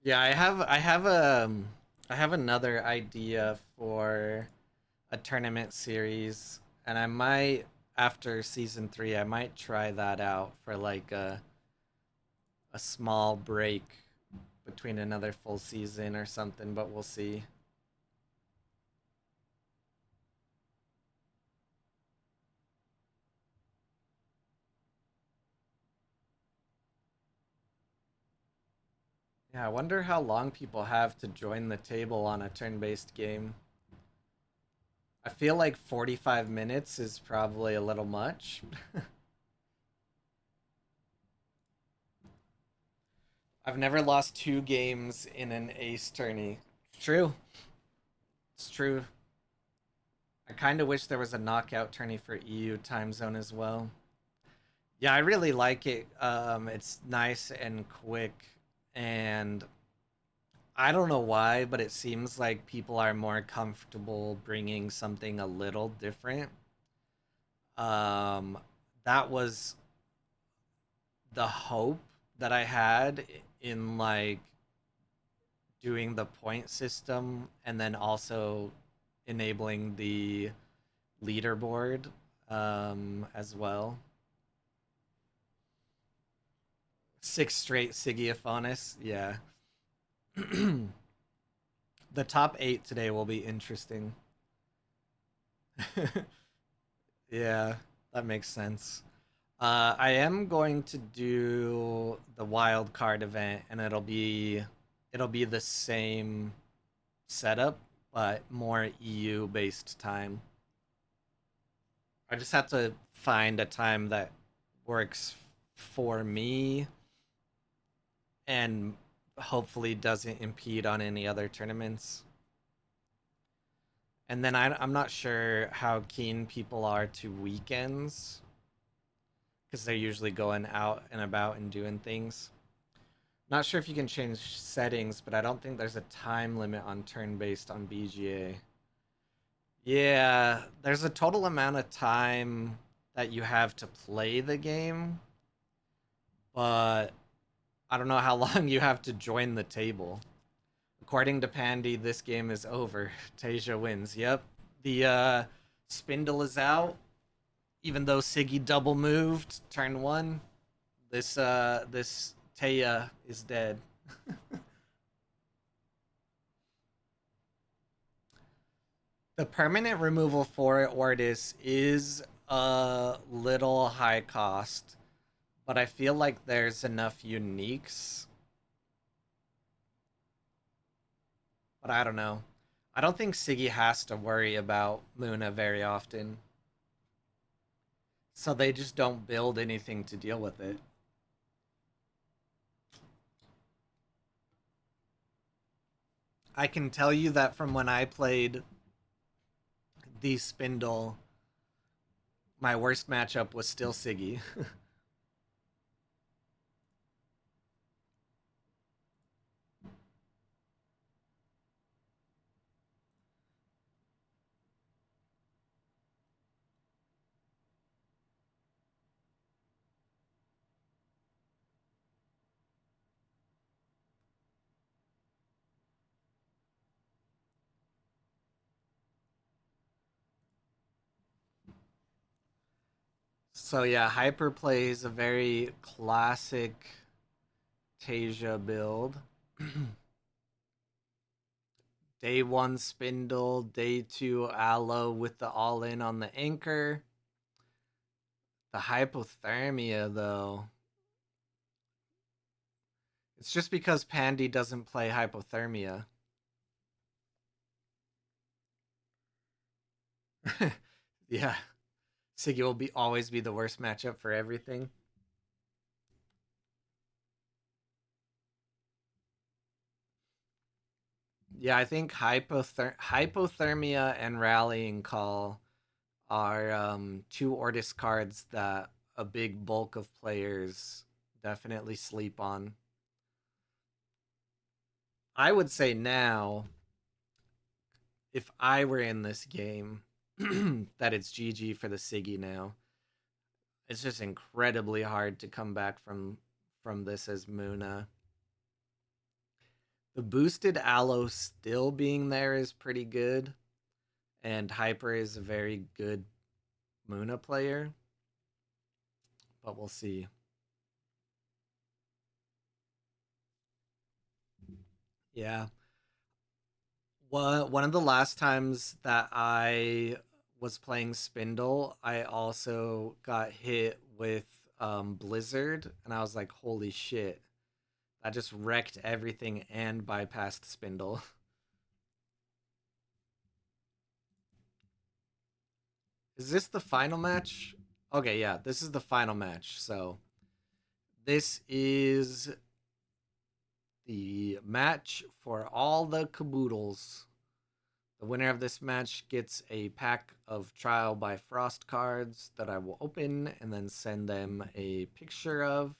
Yeah, I have another idea for a tournament series, and I might after season 3 I might try that out for like a small break between another full season or something, but we'll see. Yeah, I wonder how long people have to join the table on a turn-based game. I feel like 45 minutes is probably a little much. I've never lost two games in an ace tourney. True. It's true. I kind of wish there was a knockout tourney for EU time zone as well. Yeah, I really like it. It's nice and quick, and I don't know why, but it seems like people are more comfortable bringing something a little different. Um, that was the hope that I had in like doing the point system and then also enabling the leaderboard as well. Six straight Sigiophonus, yeah. The top eight today will be interesting. Yeah, that makes sense. I am going to do the wild card event, and it'll be the same setup, but more EU based time. I just have to find a time that works for me and hopefully doesn't impede on any other tournaments. And then I'm not sure how keen people are to weekends because they're usually going out and about and doing things. Not sure if you can change settings, but I don't think there's a time limit on turn based on BGA. Yeah, there's a total amount of time that you have to play the game, but I don't know how long you have to join the table. According to Pandy, this game is over. Tasia wins. Yep. The spindle is out, even though Siggy double moved turn one. This Taya is dead. The permanent removal for Ortis is a little high cost, but I feel like there's enough uniques. But I don't know. I don't think Siggy has to worry about Luna very often. So they just don't build anything to deal with it. I can tell you that from when I played the Spindle, my worst matchup was still Siggy. So yeah, Hyper plays a very classic Tasia build. Day one Spindle, day two Aloe with the all in on the anchor. The hypothermia though. It's just because Pandy doesn't play hypothermia. Yeah. Siggy will be always be the worst matchup for everything. Yeah, I think hypothermia and rallying call are two Ortis cards that a big bulk of players definitely sleep on. I would say now, if I were in this game, that it's GG for the Siggy now. It's just incredibly hard to come back from this as Muna. The boosted Aloe still being there is pretty good, and Hyper is a very good Muna player, but we'll see. Yeah. One of the last times that I was playing Spindle, I also got hit with Blizzard, and I was like, "Holy shit!" That just wrecked everything and bypassed Spindle. Is this the final match? Okay, yeah, this is the final match. So this is the match for all the caboodles. The winner of this match gets a pack of Trial by Frost cards that I will open and then send them a picture of.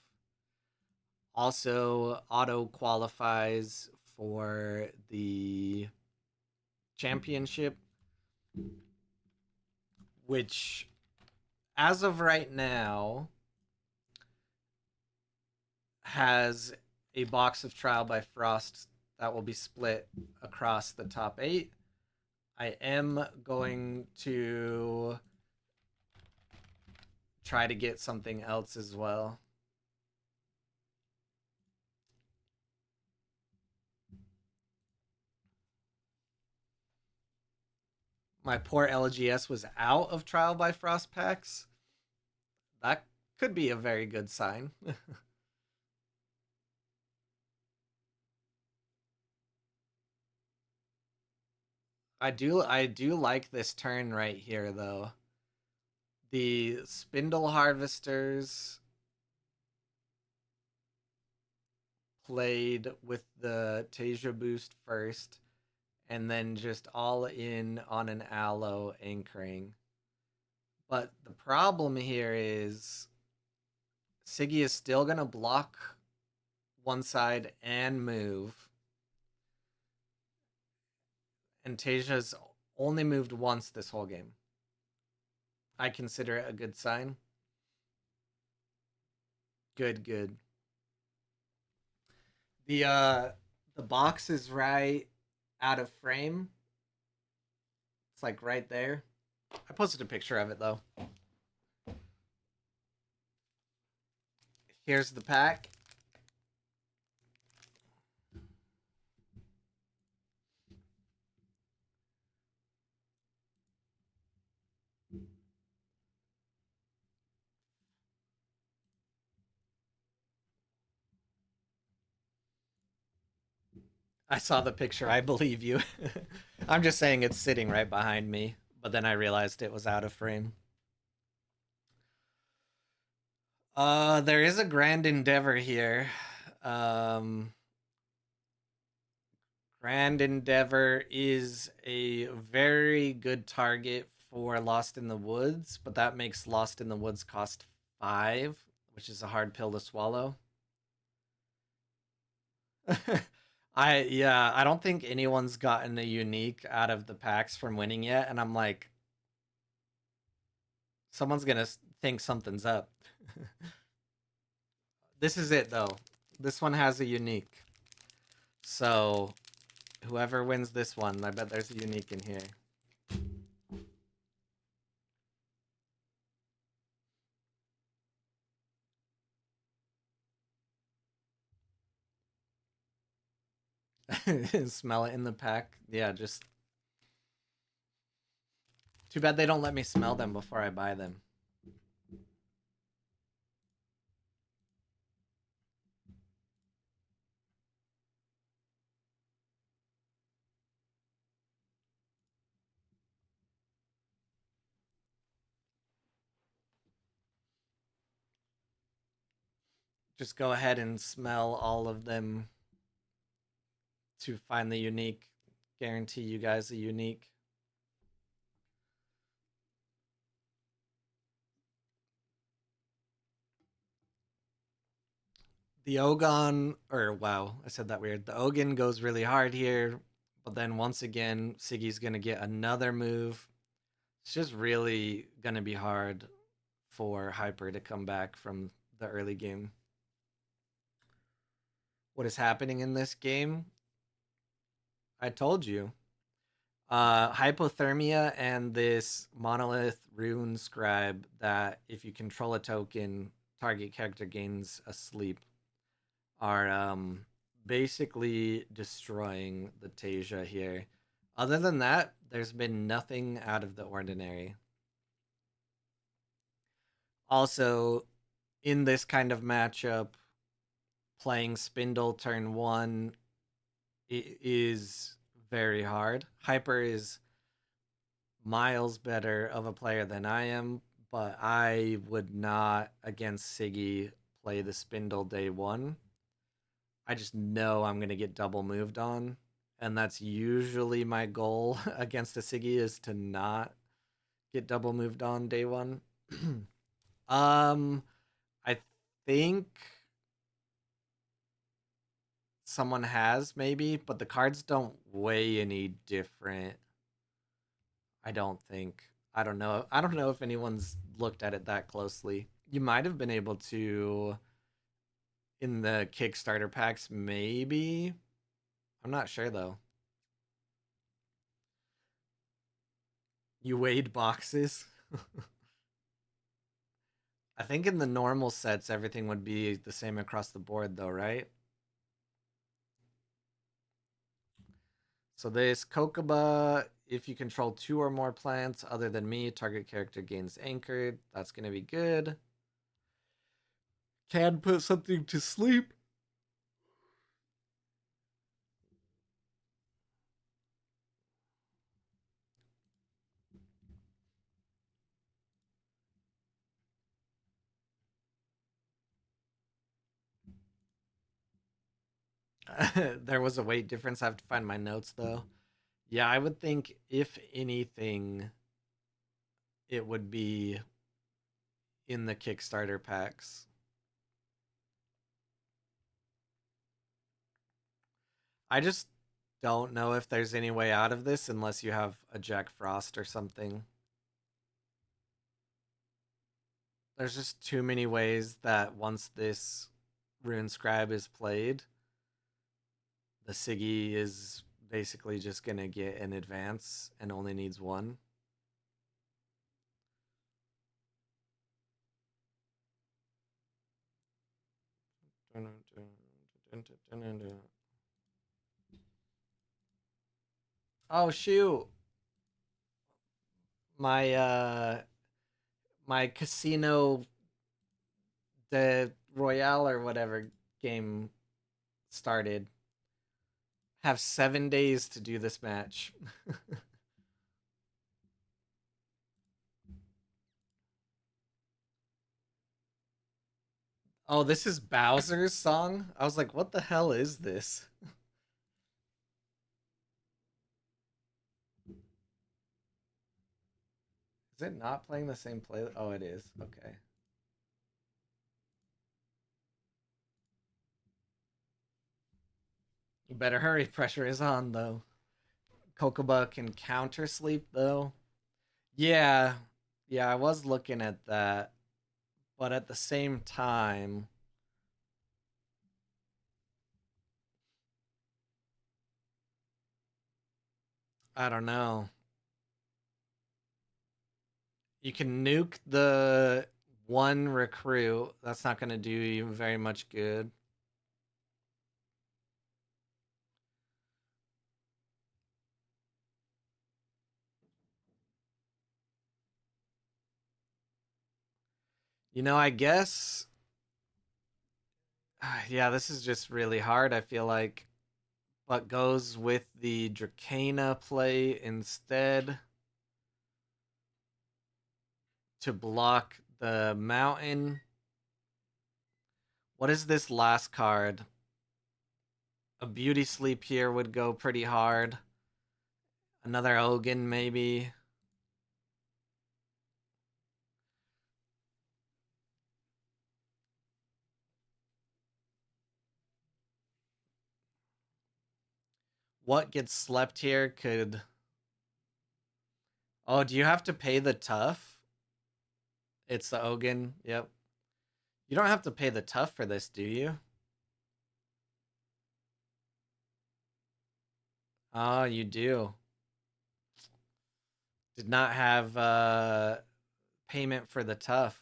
Also, auto qualifies for the championship, which, as of right now, has a box of Trial by Frost that will be split across the top 8. I am going to try to get something else as well. My poor LGS was out of Trial by Frost packs. That could be a very good sign. I do like this turn right here though. The Spindle Harvesters played with the Tasia boost first, and then just all in on an Aloe anchoring. But the problem here is Siggy is still going to block one side and move. And Tasia's only moved once this whole game. I consider it a good sign. Good, good. The box is right out of frame. It's like right there. I posted a picture of it though. Here's the pack. I saw the picture. I believe you. I'm just saying it's sitting right behind me, but then I realized it was out of frame. There is a grand endeavor here. Um, Grand Endeavor is a very good target for Lost in the Woods, but that makes Lost in the Woods cost 5, which is a hard pill to swallow. I don't think anyone's gotten a unique out of the packs from winning yet, and I'm like, someone's gonna think something's up. This is it though. This one has a unique. So whoever wins this one, I bet there's a unique in here. Smell it in the pack. Yeah, just too bad they don't let me smell them before I buy them. Just go ahead and smell all of them to find the unique. Guarantee you guys a unique. The Ogon, or wow, I said that weird. The Ogan goes really hard here, but then once again, Siggy's gonna get another move. It's just really gonna be hard for Hyper to come back from the early game. What is happening in this game? I told you. Hypothermia and this monolith rune scribe that if you control a token, target character gains a sleep are basically destroying the Tasia here. Other than that, there's been nothing out of the ordinary. Also, in this kind of matchup, playing Spindle turn one is very hard. Hyper is miles better of a player than I am, but I would not against Siggy play the Spindle day one. I just know I'm gonna get double moved on, and that's usually my goal against a Siggy is to not get double moved on day one. um, I think someone has maybe, but the cards don't weigh any different. I don't think. I don't know. I don't know if anyone's looked at it that closely. You might have been able to in the Kickstarter packs, maybe. I'm not sure though. You weighed boxes. I think in the normal sets, everything would be the same across the board, though, right? So this Kokoba, if you control two or more plants other than me, target character gains anchored. That's going to be good. Can put something to sleep. There was a weight difference. I have to find my notes, though. Yeah, I would think if anything, it would be in the Kickstarter packs. I just don't know if there's any way out of this unless you have a Jack Frost or something. There's just too many ways that once this Rune Scribe is played, the Siggy is basically just gonna get an advance and only needs one. Oh shoot! My my Casino the Royale or whatever game started. Have 7 days to do this match. Oh, this is Bowser's song? I was like, what the hell is this? Is it not playing the same play? Oh, it is. Okay. You better hurry. Pressure is on, though. Kokoba can counter sleep, though. Yeah. Yeah, I was looking at that. But at the same time, I don't know. You can nuke the one recruit. That's not going to do you very much good. I guess. Yeah, this is just really hard, I feel like. But goes with the Dracana play instead to block the mountain. What is this last card? A Beauty Sleep here would go pretty hard. Another Ogun, maybe. What gets slept here could. Oh, do you have to pay the tough? It's the Ogun. Yep. You don't have to pay the tough for this, do you? Oh, you do. Did not have payment for the tough.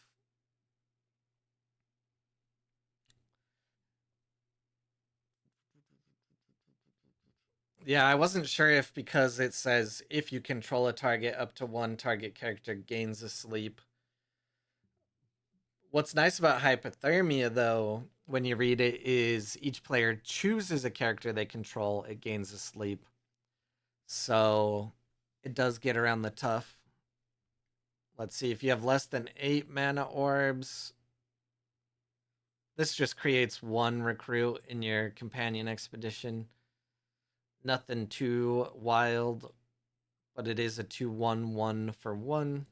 Yeah, I wasn't sure if because it says if you control a target, up to one target character gains a sleep. What's nice about hypothermia, though, when you read it is each player chooses a character they control, it gains a sleep. So it does get around the tough. Let's see, if you have less than 8 mana orbs, this just creates one recruit in your companion expedition. Nothing too wild, but it is a 2/1/1 for 1.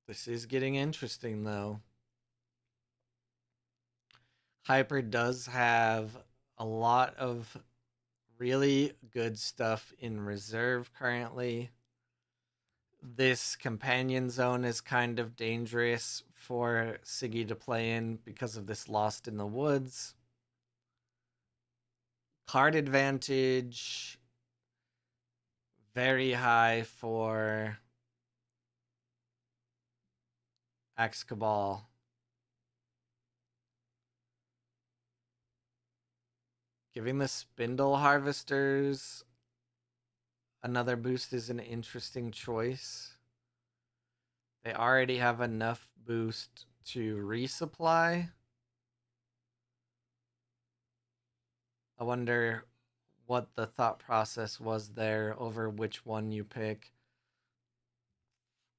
This is getting interesting, though. Hyper does have a lot of really good stuff in reserve currently. This companion zone is kind of dangerous for Siggy to play in because of this Lost in the Woods. Card advantage very high for Axe Cabal. Giving the Spindle Harvesters another boost is an interesting choice. They already have enough boost to resupply. I wonder what the thought process was there over which one you pick.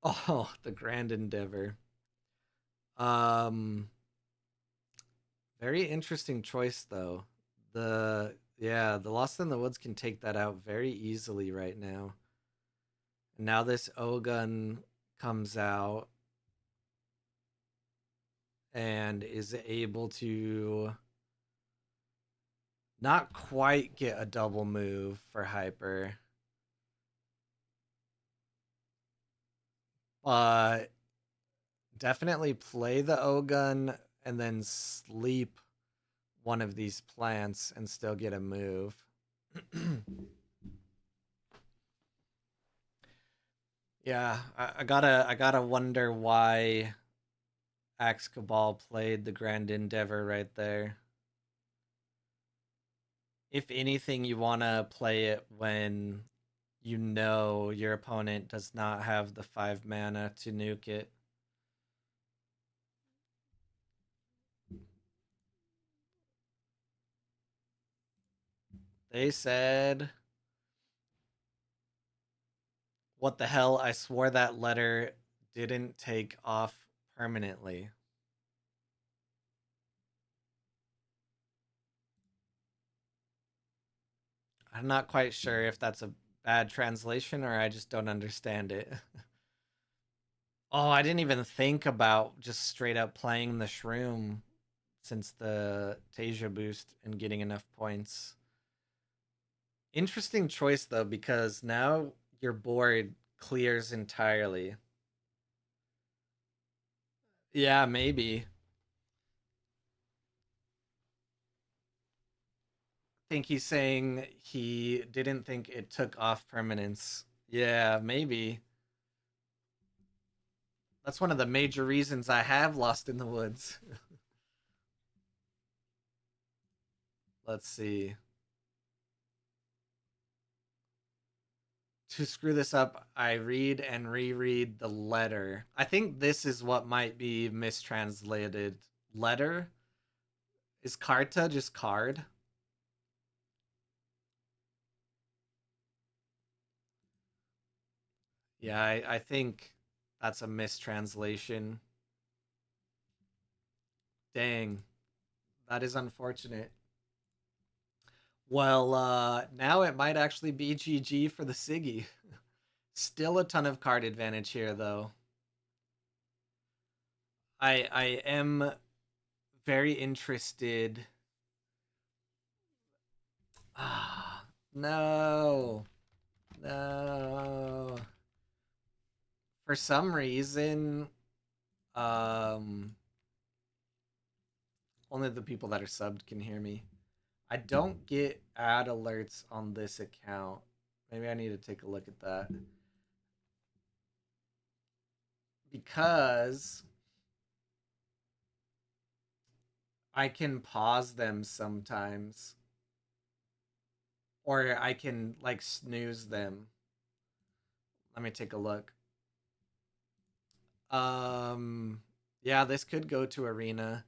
Oh, the Grand Endeavor. Um, very interesting choice though. The Lost in the Woods can take that out very easily right now. And now this Ogun comes out and is able to not quite get a double move for Hyper, but definitely play the Ogun and then sleep one of these plants and still get a move. Yeah, I gotta wonder why Axe Cabal played the Grand Endeavor right there. If anything, you wanna play it when you know your opponent does not have the 5 mana to nuke it. They said, what the hell? I swore that letter didn't take off permanently. I'm not quite sure if that's a bad translation or I just don't understand it. Oh, I didn't even think about just straight up playing the Shroom since the Tasia boost and getting enough points. Interesting choice though, because now your board clears entirely. Yeah, maybe. I think he's saying he didn't think it took off permanence. Yeah, maybe. That's one of the major reasons I have Lost in the Woods. Let's see. To screw this up, I read and reread the letter. I think this is what might be mistranslated. Letter? Is carta just card? Yeah, I think that's a mistranslation. Dang, that is unfortunate. Well, now it might actually be GG for the Siggy. Still a ton of card advantage here, though. I am very interested. Ah, no, no. For some reason, um, only the people that are subbed can hear me. I don't get ad alerts on this account. Maybe I need to take a look at that. Because I can pause them sometimes. Or I can like snooze them. Let me take a look. Um yeah, this could go to arena.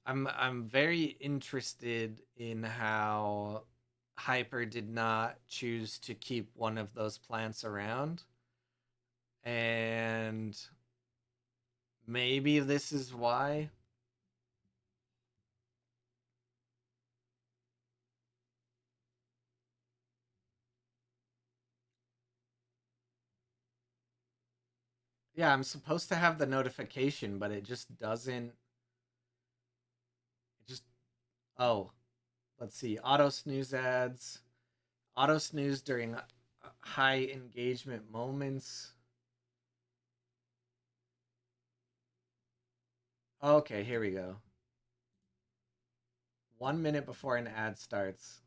I'm very interested in how Hyper did not choose to keep one of those plants around. And maybe this is why. Yeah, I'm supposed to have the notification, but it just doesn't. It just. Oh, let's see. Auto snooze ads. Auto snooze during high engagement moments. Okay, here we go. 1 minute before an ad starts.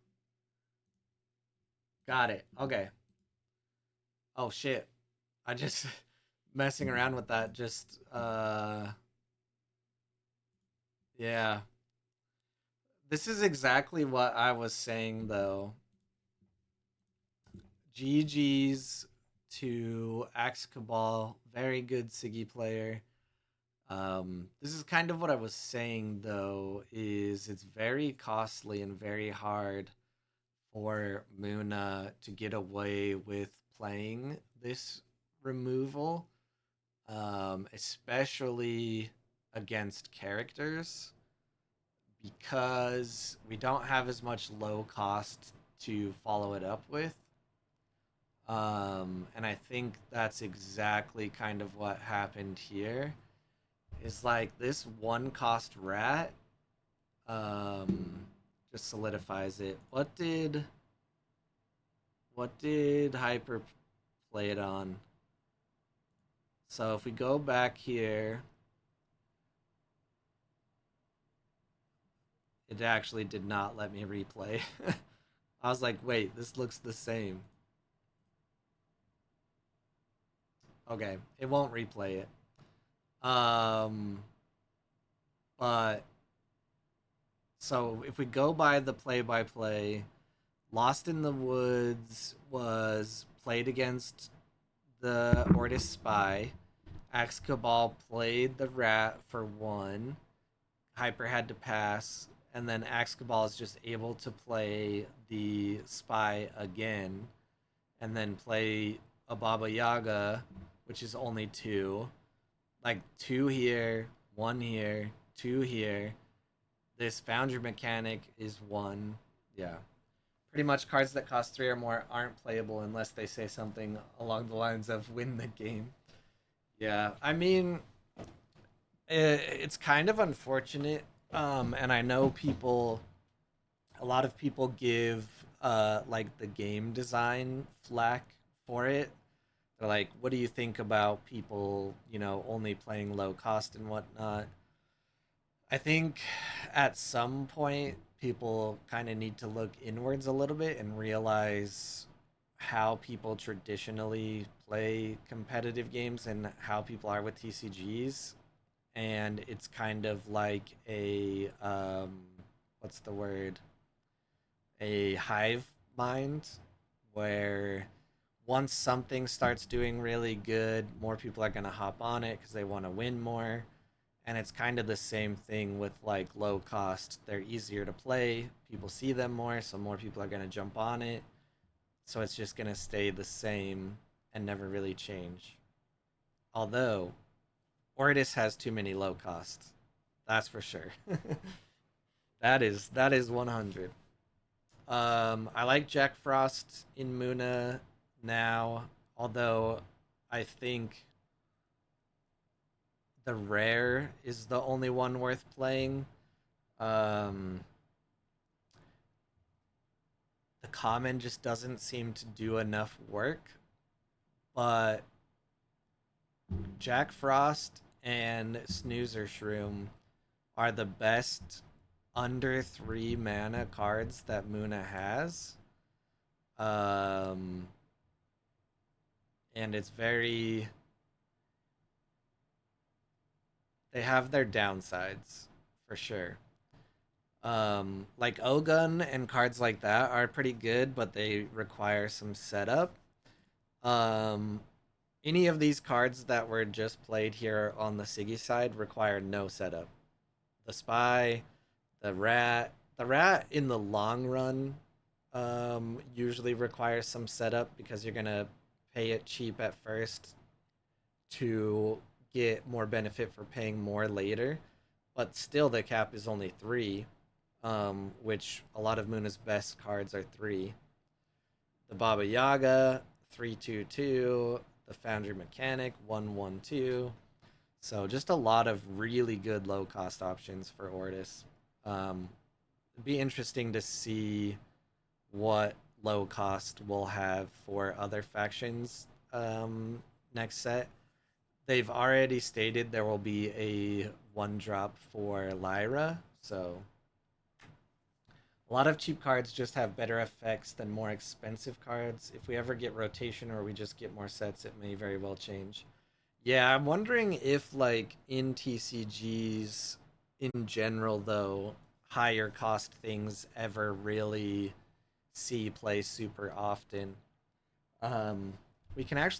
Got it. Okay. Oh shit. I just messing around with that just yeah. This is exactly what I was saying though. GG's to Axe Cabal, very good Siggy player. This is kind of what I was saying though, is it's very costly and very hard for Muna to get away with playing this removal, especially against characters, because we don't have as much low cost to follow it up with. And I think that's exactly kind of what happened here. Is like this one cost rat um, just solidifies it. What did Hyper play it on? So if we go back here, it actually did not let me replay. I was like, wait, this looks the same. Okay, it won't replay it. But so if we go by the play-by-play, Lost in the Woods was played against the Ortis Spy. Axe Cabal played the Rat for one. Hyper had to pass, and then Axe Cabal is just able to play the Spy again, and then play a Baba Yaga, which is only two. Like two here, one here, two here. This Foundry mechanic is one. Yeah. Pretty much cards that cost three or more aren't playable unless they say something along the lines of win the game. Yeah, I mean, it's kind of unfortunate. And I know a lot of people give like the game design flack for it. They're like, what do you think about people, only playing low cost and whatnot? I think at some point people kind of need to look inwards a little bit and realize how people traditionally play competitive games and how people are with TCGs. And it's kind of like a what's the word? A hive mind where once something starts doing really good, more people are going to hop on it because they want to win more. And it's kind of the same thing with like low cost. They're easier to play. People see them more, so more people are going to jump on it. So it's just going to stay the same and never really change. Although Ortis has too many low costs. That's for sure. that is 100. I like Jack Frost in Muna now, although I think the rare is the only one worth playing. Um, the common just doesn't seem to do enough work, but Jack Frost and Snoozer Shroom are the best under 3 mana cards that Muna has. Um, and it's very, they have their downsides for sure. Like Ogun and cards like that are pretty good, but they require some setup. Um, any of these cards that were just played here on the Siggy side require no setup. The Spy, the rat in the long run usually requires some setup because you're gonna pay it cheap at first to get more benefit for paying more later. But still, the cap is only 3, which a lot of Muna's best cards are 3. The Baba Yaga, 3/2/2. The Foundry Mechanic, 1/1/2. So just a lot of really good low cost options for Ortis. It'd be interesting to see what low cost we'll have for other factions next set. They've already stated there will be a 1 drop for Lyra, so a lot of cheap cards just have better effects than more expensive cards. If we ever get rotation or we just get more sets, it may very well change. Yeah, I'm wondering if like in TCGs in general though, higher cost things ever really see play super often. Um we can actually